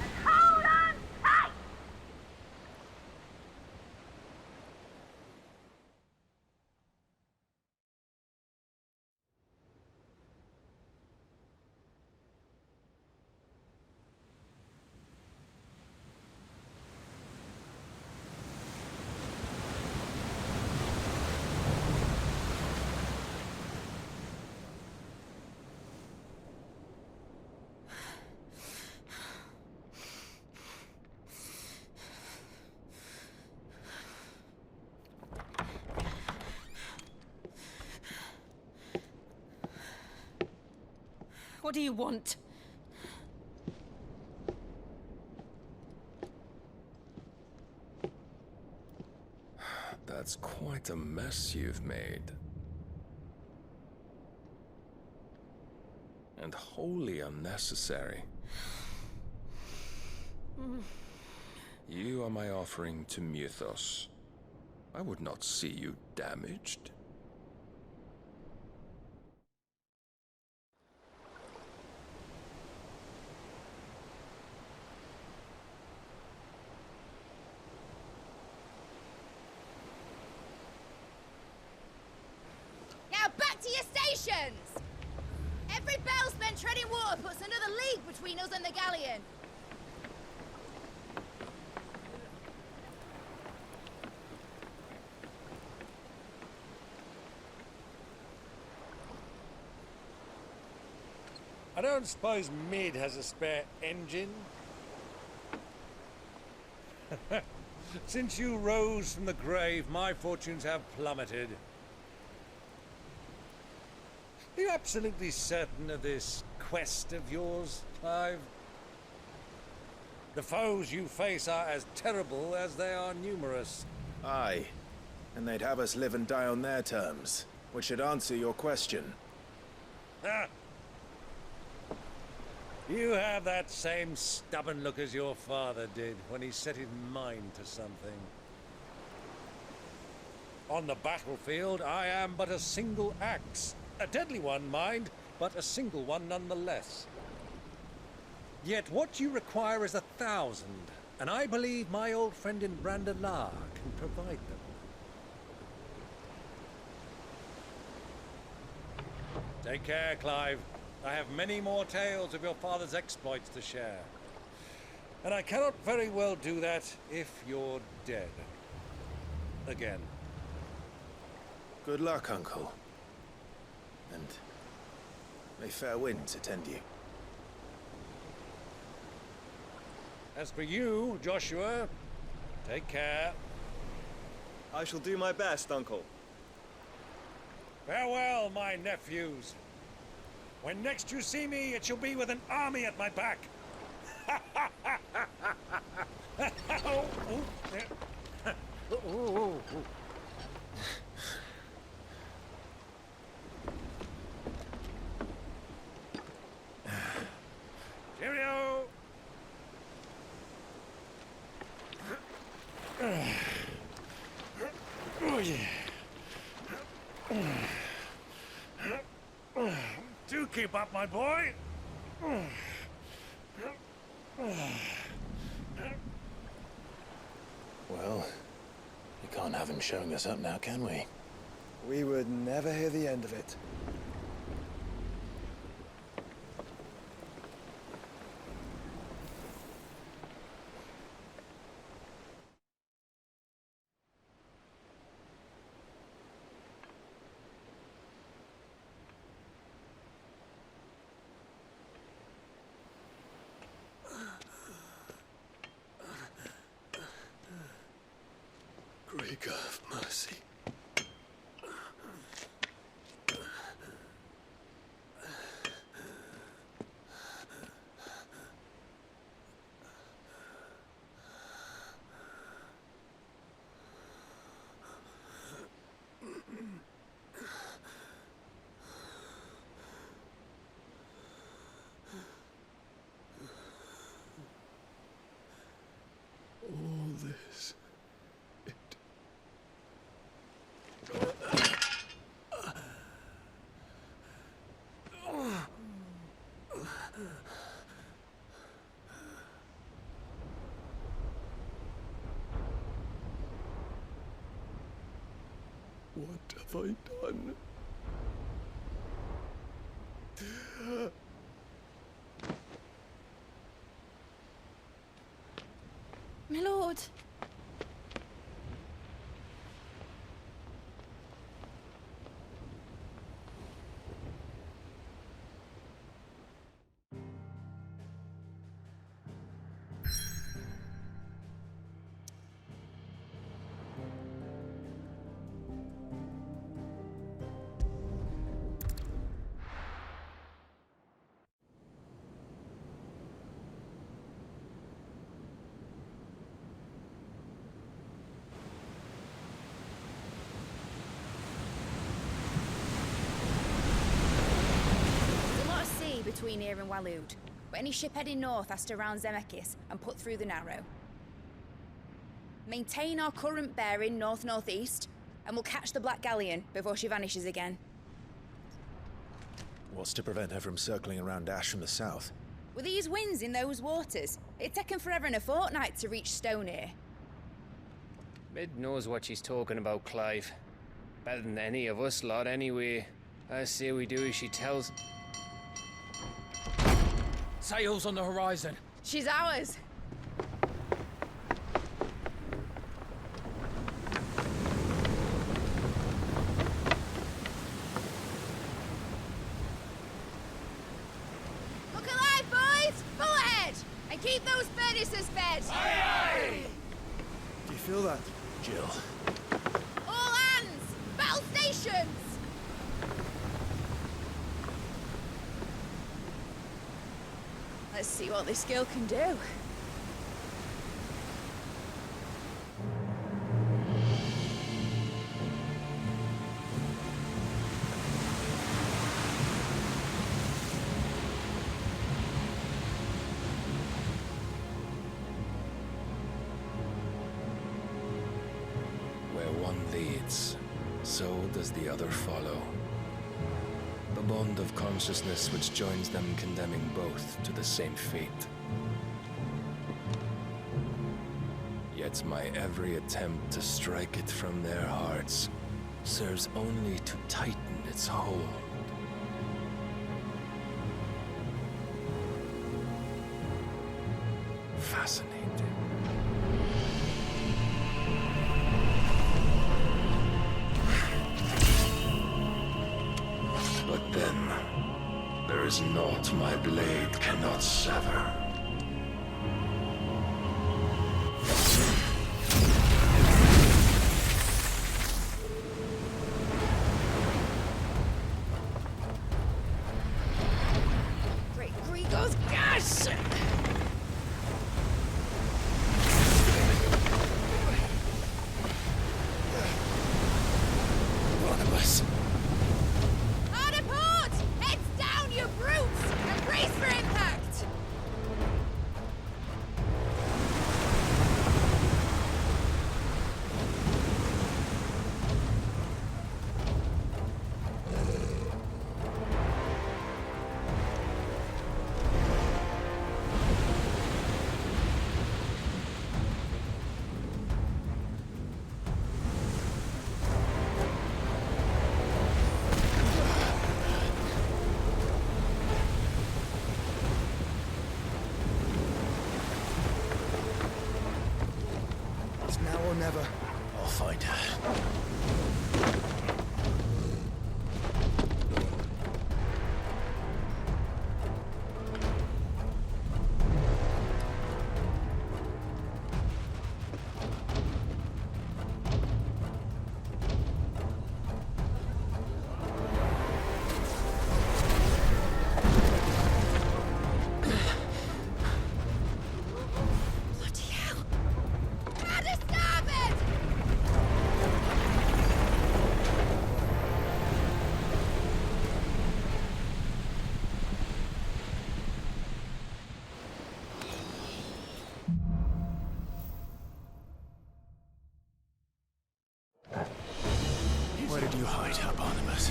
Speaker 15: And hold on tight!
Speaker 3: What do you want?
Speaker 25: That's quite a mess you've made. And wholly unnecessary. You are my offering to Mythos. I would not see you damaged.
Speaker 13: Now back to your stations! Every bell spent treading water puts another league between us and the galleon.
Speaker 7: don't suppose Mid has a spare engine? Since you rose from the grave, my fortunes have plummeted. Are you absolutely certain of this quest of yours, Clive? The foes you face are as terrible as they are numerous.
Speaker 11: Aye. And they'd have us live and die on their terms, which should answer your question.
Speaker 7: Ah. You have that same stubborn look as your father did when he set his mind to something. On the battlefield, I am but a single axe. A deadly one, mind, but a single one nonetheless. Yet what you require is 1,000, and I believe my old friend in Brandalar can provide them. Take care, Clive. I have many more tales of your father's exploits to share. And I cannot very well do that if you're dead. Again.
Speaker 11: Good luck, Uncle. And may fair winds attend you.
Speaker 7: As for you, Joshua, take care.
Speaker 10: I shall do my best, Uncle.
Speaker 7: Farewell, my nephews. When next you see me, it shall be with an army at my back. Cheerio! Oh, yeah. Do keep up, my boy.
Speaker 2: Well, we can't have him showing us up now, can we?
Speaker 10: We would never hear the end of it.
Speaker 1: Great God of mercy. All this. What have I done?
Speaker 13: My lord. Between here and Waloed, but any ship heading north has to round Zemeckis and put through the Narrow. Maintain our current bearing north-northeast, and we'll catch the Black Galleon before she vanishes again.
Speaker 11: What's to prevent her from circling around Ash from the south?
Speaker 13: With these winds in those waters, it'd taken forever and a fortnight to reach Stonehere.
Speaker 12: Mid knows what she's talking about, Clive. Better than any of us lot, anyway. I say we do as she tells.
Speaker 9: Sails on the horizon.
Speaker 13: She's ours. Let's see what this girl can do.
Speaker 25: Where one leads, so does the other follow. The bond of consciousness which joins them condemning both to the same fate. Yet my every attempt to strike it from their hearts serves only to tighten its hold. Fascinating. But then, there is naught my blade cannot sever.
Speaker 13: Great Grigor's gas!
Speaker 25: Barnabas.
Speaker 13: Harder port! Heads down, you brutes! And brace for impact!
Speaker 10: It's now or never.
Speaker 11: I'll find her.
Speaker 13: Bloody hell! Harder starboard!
Speaker 11: Where did you hide her, Barnabas?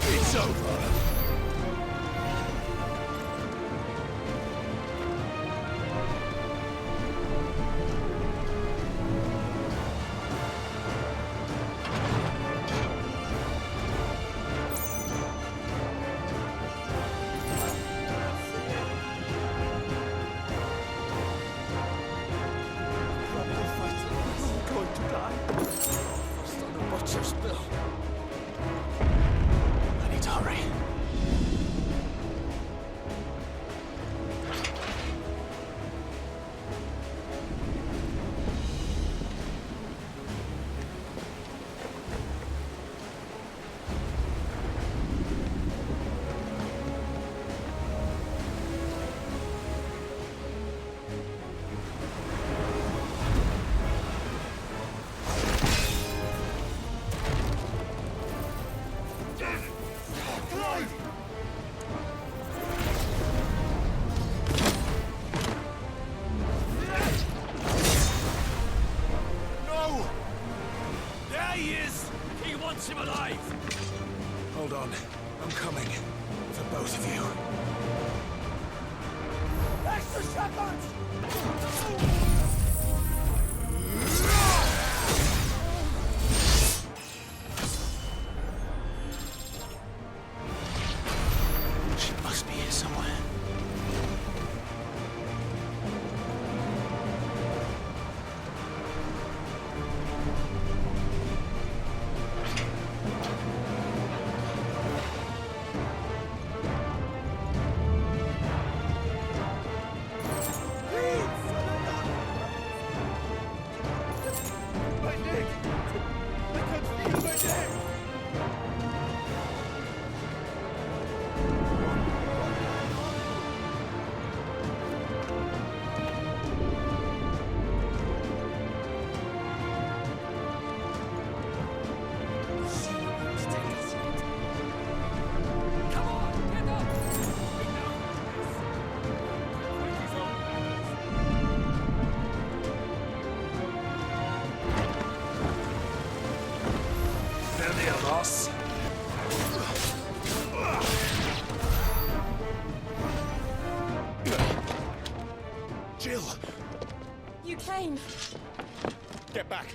Speaker 11: It's over.
Speaker 10: We're going to die. First on the butcher's bill.
Speaker 11: I need to hurry. No! There he is! He wants him alive! Hold on. I'm coming. For both of you.
Speaker 10: Extra seconds!
Speaker 11: She must be here somewhere. Jill!
Speaker 3: You came!
Speaker 11: Get back!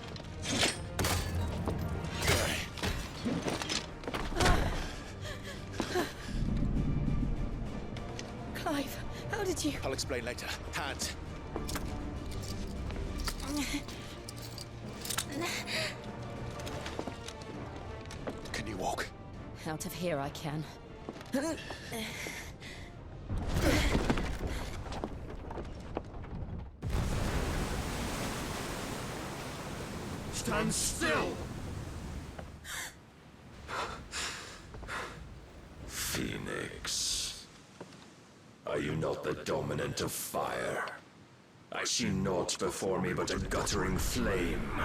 Speaker 3: Clive, how did you...
Speaker 11: I'll explain later. Hands. Can you walk?
Speaker 3: Out of here I can.
Speaker 11: Stand still!
Speaker 25: Phoenix. Are you not the dominant of fire? I see naught before me but a guttering flame.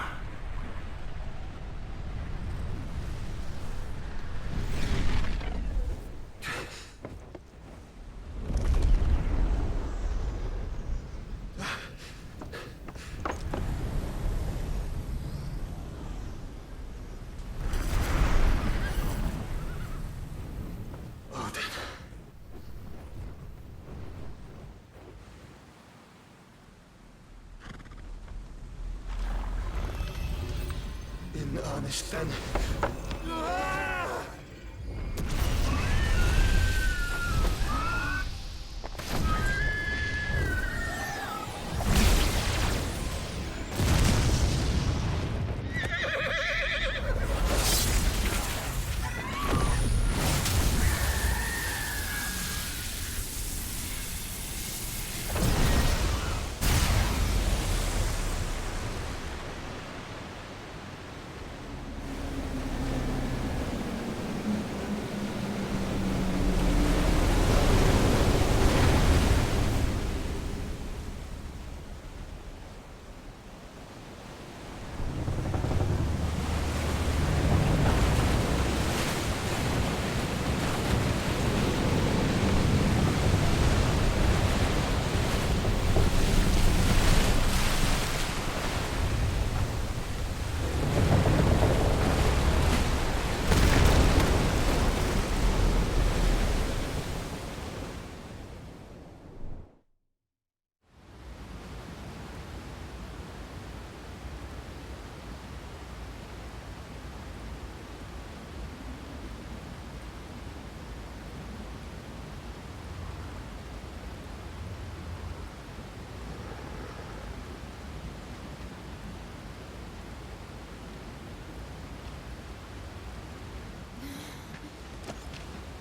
Speaker 11: In earnest, then.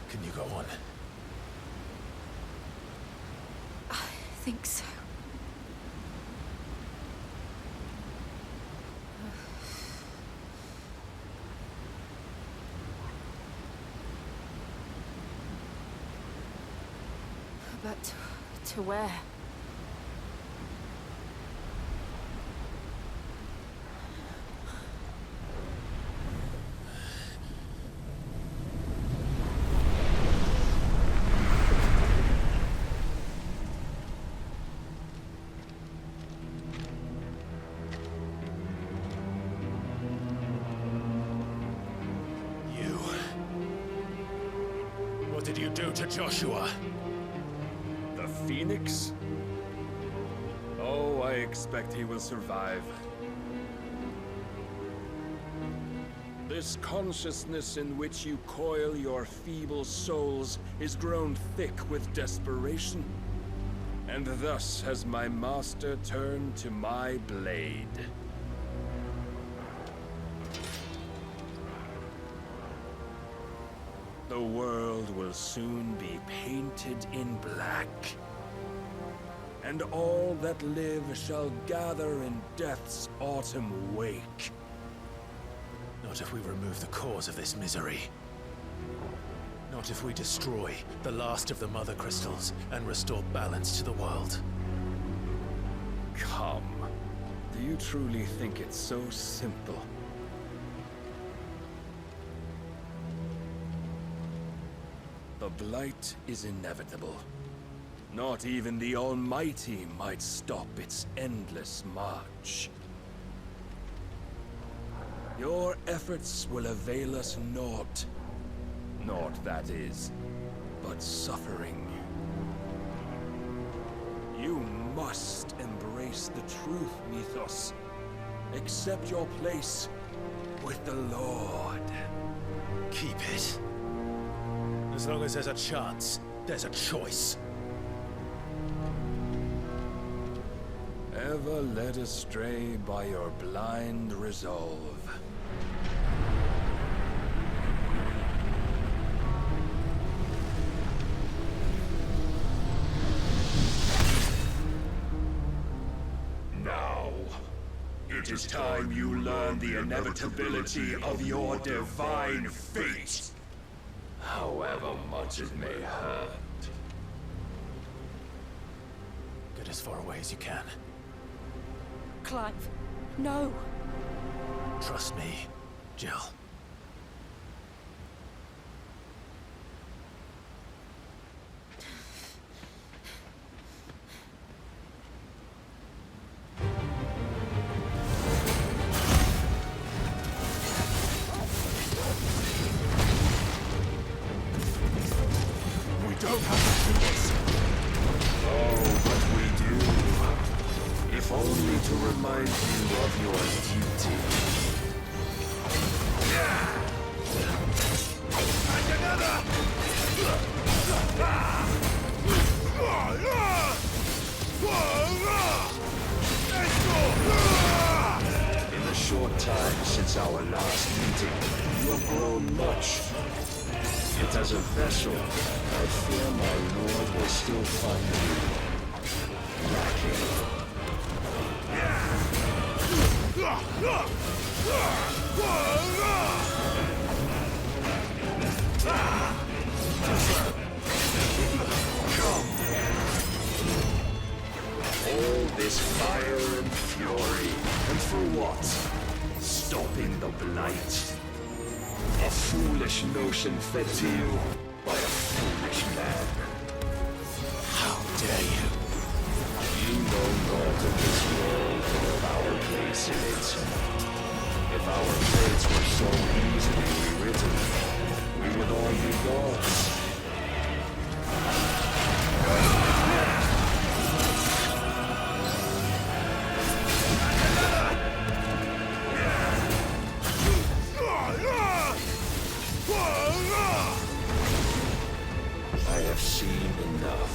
Speaker 11: Can you go on?
Speaker 3: I think so. But to where?
Speaker 11: What did you do to Joshua?
Speaker 25: The Phoenix? Oh, I expect he will survive. This consciousness in which you coil your feeble souls is grown thick with desperation. And thus has my master turned to my blade. The world will soon be painted in black. And all that live shall gather in death's autumn wake.
Speaker 11: Not if we remove the cause of this misery. Not if we destroy the last of the Mother Crystals and restore balance to the world.
Speaker 25: Come. Do you truly think it's so simple? The Blight is inevitable. Not even the Almighty might stop its endless march. Your efforts will avail us naught. Naught, that is, but suffering. You must face the truth, Mythos. Accept your place with the Lord.
Speaker 11: Keep it. As long as there's a chance, there's a choice.
Speaker 25: Ever led astray by your blind resolve.
Speaker 16: Now, it is time you learn the inevitability of your divine fate. However much it may hurt.
Speaker 11: Get as far away as you can.
Speaker 6: Clive, no.
Speaker 11: Trust me, Jill.
Speaker 16: We don't have to do this. Oh, but we do. If only to remind you of your duty. And another! In the short time since our last meeting, you have grown much. Yet as a vessel, I fear my lord will still find you lacking. All this fire and fury, and for what? Stopping the blight. A foolish notion fed to you by a foolish man.
Speaker 11: How dare you?
Speaker 16: You know naught of this world or of our place in it. If our fates were so easily rewritten, we would all be gods. I have seen enough.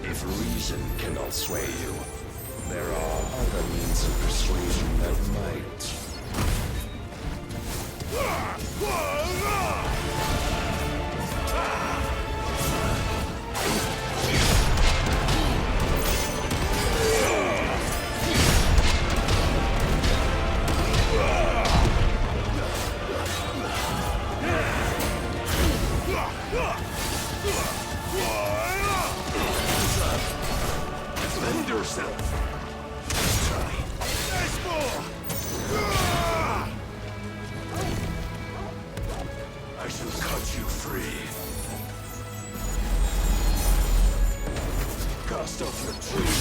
Speaker 16: If reason cannot sway you, there are other means of persuasion that might. Defend yourself. There's more. I shall cut you free. Cast off your tree.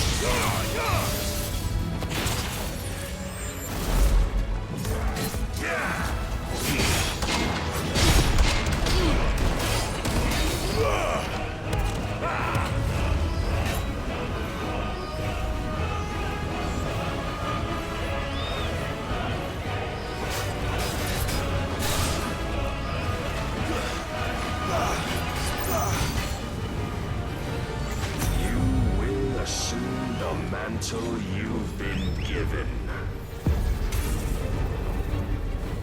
Speaker 16: You will assume the mantle you've been given.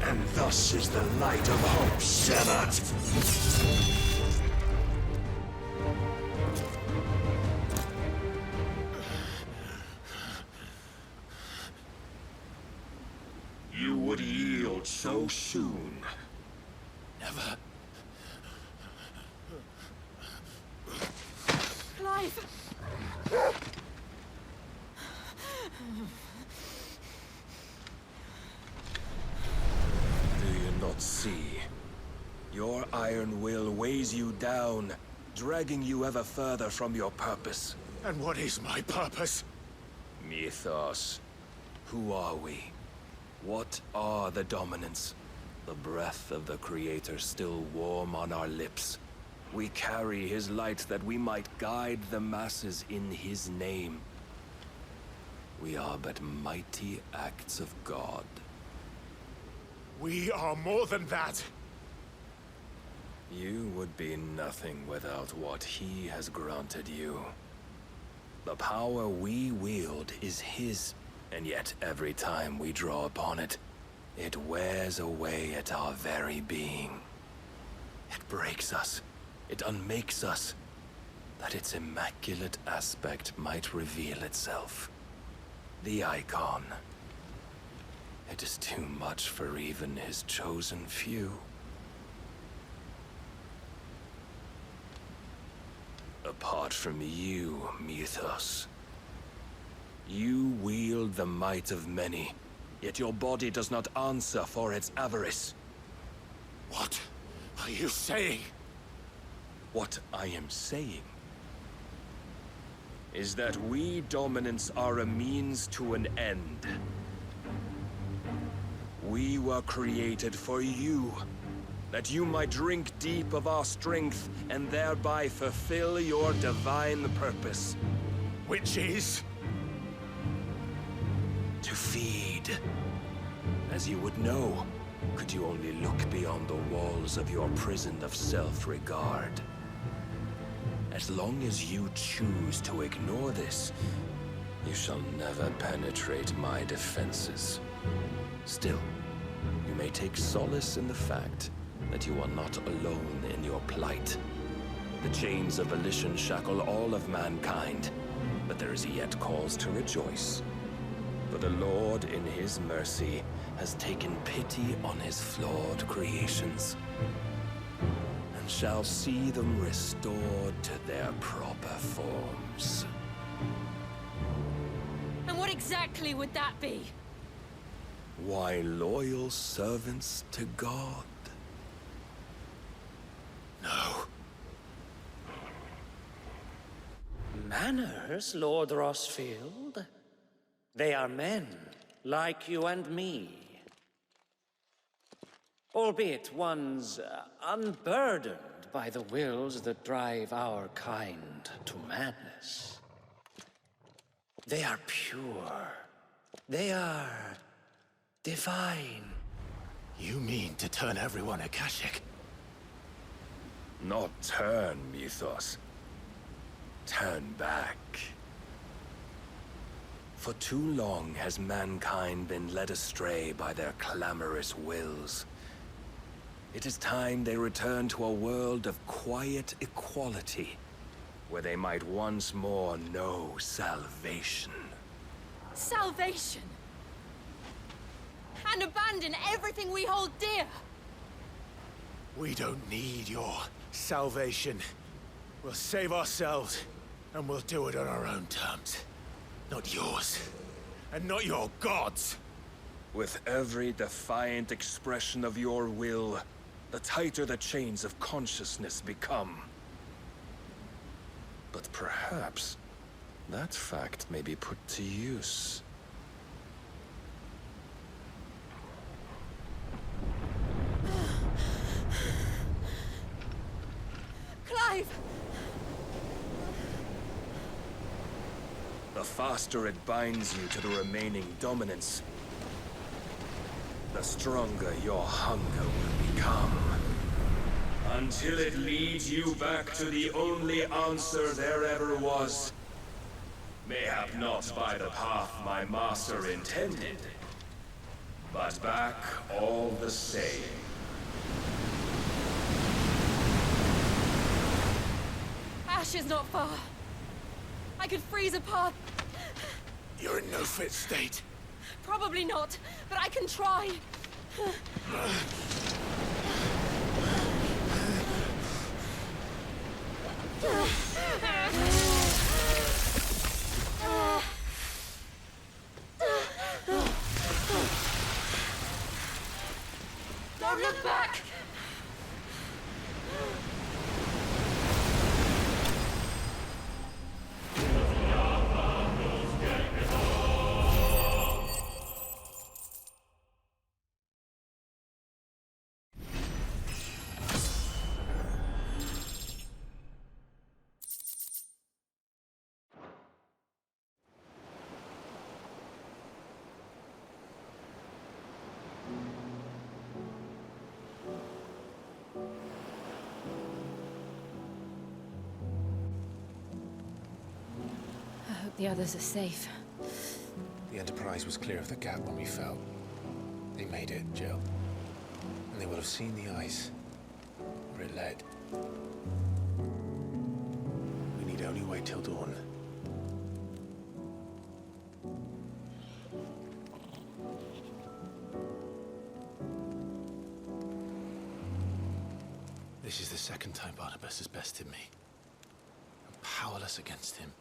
Speaker 16: And thus is the light of hope severed. You would yield so soon.
Speaker 11: Never.
Speaker 6: Clive!
Speaker 25: Do you not see? Your iron will weighs you down, dragging you ever further from your purpose.
Speaker 11: And what is my purpose?
Speaker 25: Mythos. Who are we? What are the dominants? The breath of the Creator still warm on our lips. We carry his light that we might guide the masses in his name. are but mighty acts of God.
Speaker 11: We are more than that!
Speaker 25: You would be nothing without what he has granted you. The power we wield is his, and yet every time we draw upon it, it wears away at our very being. It breaks us. It unmakes us, that its immaculate aspect might reveal itself. The Icon. It is too much for even his chosen few. Apart from you, Mythos. You wield the might of many, yet your body does not answer for its avarice.
Speaker 11: What are you saying?
Speaker 25: What I am saying is that we dominants are a means to an end. We were created for you, that you might drink deep of our strength and thereby fulfill your divine purpose.
Speaker 11: Which is?
Speaker 25: To feed. As you would know, could you only look beyond the walls of your prison of self-regard. As long as you choose to ignore this, you shall never penetrate my defenses. Still, you may take solace in the fact that you are not alone in your plight. The chains of volition shackle all of mankind, but there is yet cause to rejoice. For the Lord, in his mercy, has taken pity on his flawed creations, and shall see them restored to their proper forms.
Speaker 3: And what exactly would that be?
Speaker 25: Why, loyal servants to God.
Speaker 11: No.
Speaker 24: Manners, Lord Rosfield? They are men, like you and me. Albeit ones unburdened by the wills that drive our kind to madness. They are pure. They are divine.
Speaker 11: You mean to turn everyone Akashic?
Speaker 25: Not turn, Mythos. Turn back. For too long has mankind been led astray by their clamorous wills. It is time they return to a world of quiet equality, where they might once more know salvation.
Speaker 3: Salvation? And abandon everything we hold dear?
Speaker 11: We don't need your salvation. We'll save ourselves, and we'll do it on our own terms. Not yours, and not your gods.
Speaker 25: With every defiant expression of your will, the tighter the chains of consciousness become. But perhaps that fact may be put to use.
Speaker 3: Clive!
Speaker 25: The faster it binds you to the remaining dominance, the stronger your hunger will become. Until it leads you back to the only answer there ever was. Mayhap not by the path my master intended, but back all the same.
Speaker 3: Ash is not far. I could freeze a path.
Speaker 11: You're in no fit state.
Speaker 3: Probably not, but I can try. Don't look back! The others are safe.
Speaker 2: The Enterprise was clear of the gap when we fell. They made it, Jill. And they will have seen the ice where it led. We need only wait till dawn. This is the second time Barnabas has bested me. I'm powerless against him.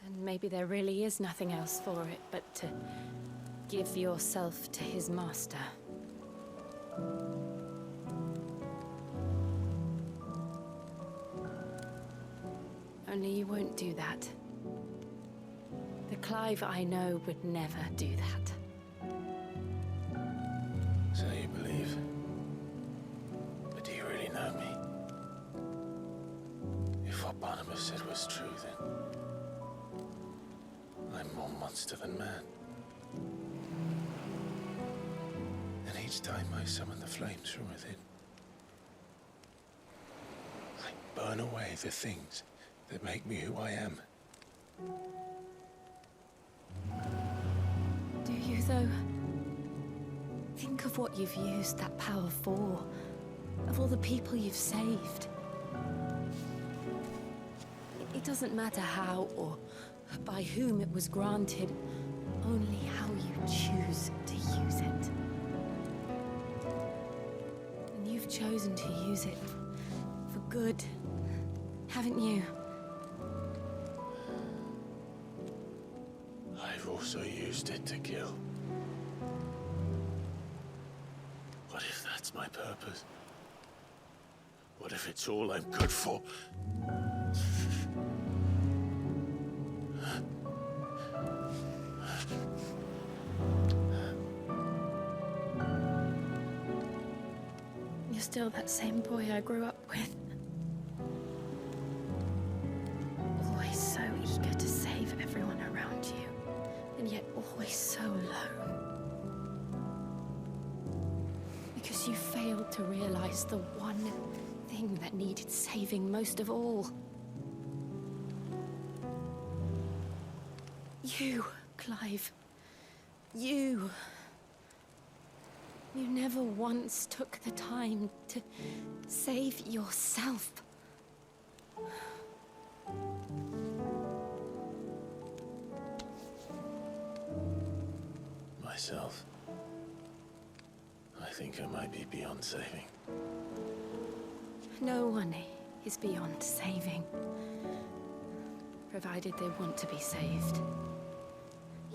Speaker 3: And maybe there really is nothing else for it but to give yourself to his master. Only you won't do that. The Clive I know would never do that.
Speaker 2: So you believe? But do you really know me? If what Barnabas said was true, then I'm more monster than man. And each time I summon the flames from within, I burn away the things that make me who I am.
Speaker 3: Do you, though? Think of what you've used that power for. Of all the people you've saved. It doesn't matter how or by whom it was granted, only how you choose to use it. And you've chosen to use it for good, haven't you?
Speaker 2: I've also used it to kill. What if that's my purpose? What if it's all I'm good for?
Speaker 3: You're still that same boy I grew up with. Always so eager to save everyone around you, and yet always so alone. Because you failed to realize the one thing that needed saving most of all. You, Clive. You. You never once took the time to save yourself.
Speaker 2: Myself? I think I might be beyond saving.
Speaker 3: No one is beyond saving. Provided they want to be saved.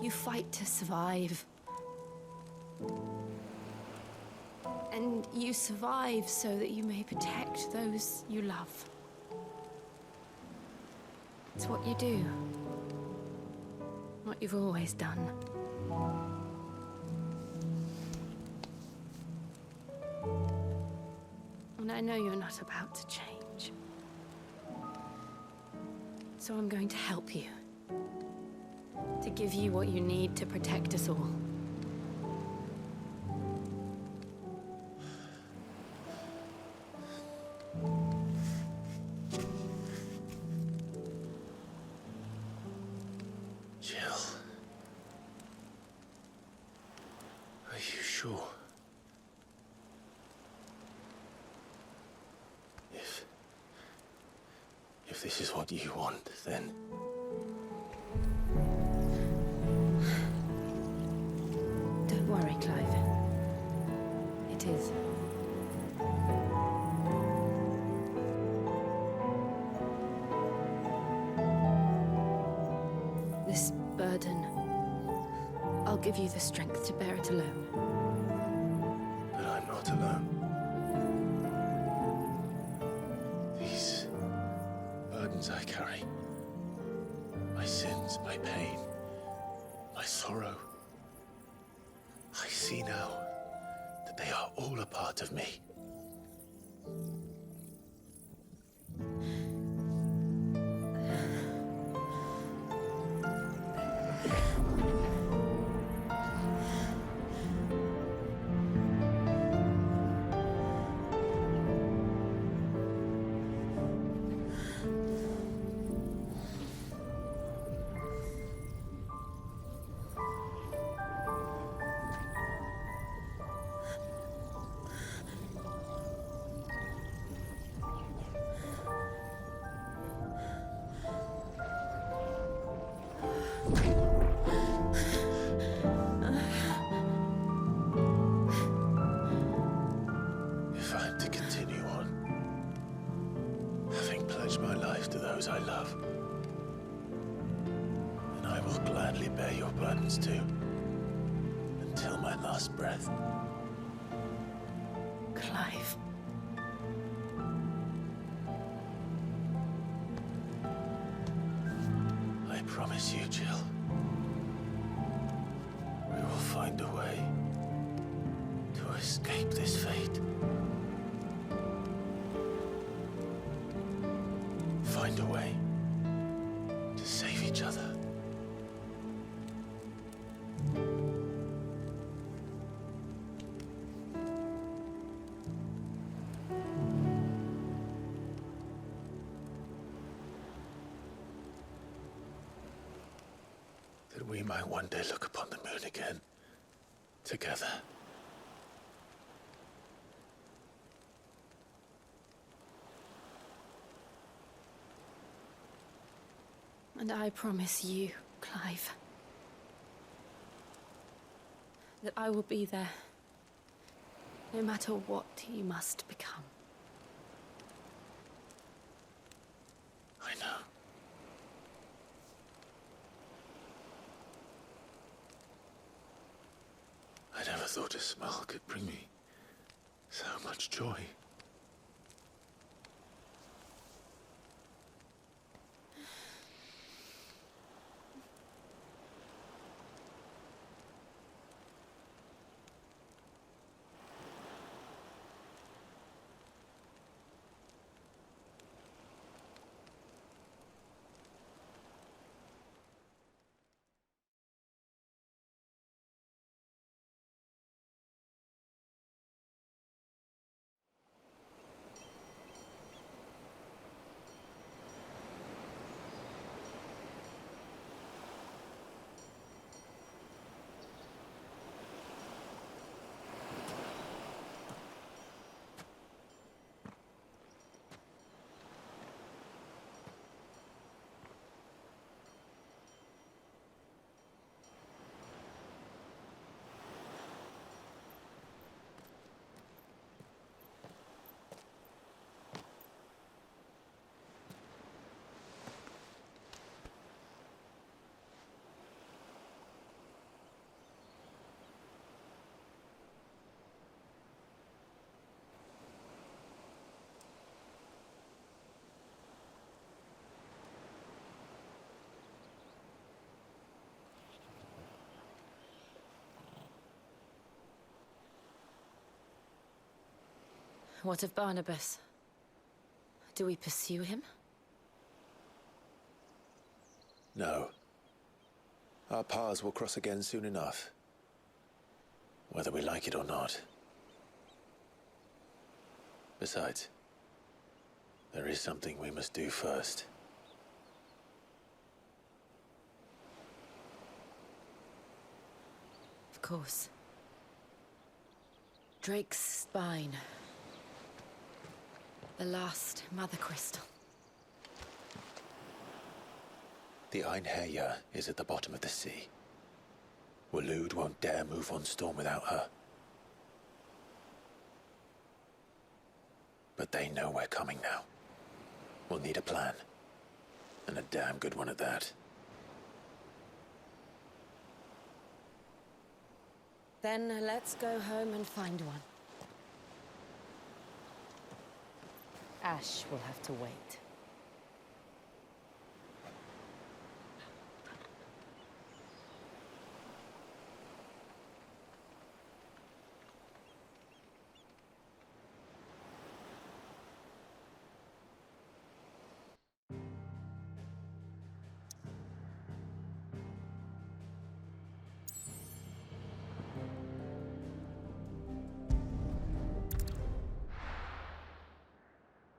Speaker 3: You fight to survive. And you survive so that you may protect those you love. It's what you do. What you've always done. And I know you're not about to change. So I'm going to help you. To give you what you need to protect us all.
Speaker 2: Jill. Are you sure? If this is what you want, then...
Speaker 3: Don't worry, Clive. It is. This burden, I'll give you the strength to bear it alone.
Speaker 2: But I'm not alone. These burdens I carry, my sins, my pain, my sorrow, I see now that they are all a part of me. those I love. And I will gladly bear your burdens too, until my last breath.
Speaker 3: Clive.
Speaker 2: I promise you, Jill. We will find a way to escape this fate. Find a way to save each other. That we might one day look upon the moon again, together.
Speaker 3: And I promise you, Clive, that I will be there, no matter what you must become.
Speaker 2: I know. I never thought a smile could bring me so much joy.
Speaker 3: What of Barnabas? Do we pursue him?
Speaker 2: No. Our paths will cross again soon enough. Whether we like it or not. Besides, there is something we must do first.
Speaker 3: Of course. Drake's spine. The last Mother Crystal.
Speaker 2: The Einherja is at the bottom of the sea. Waloed won't dare move on Storm without her. But they know we're coming now. We'll need a plan. And a damn good one at that.
Speaker 3: Then let's go home and find one. Ash will have to wait.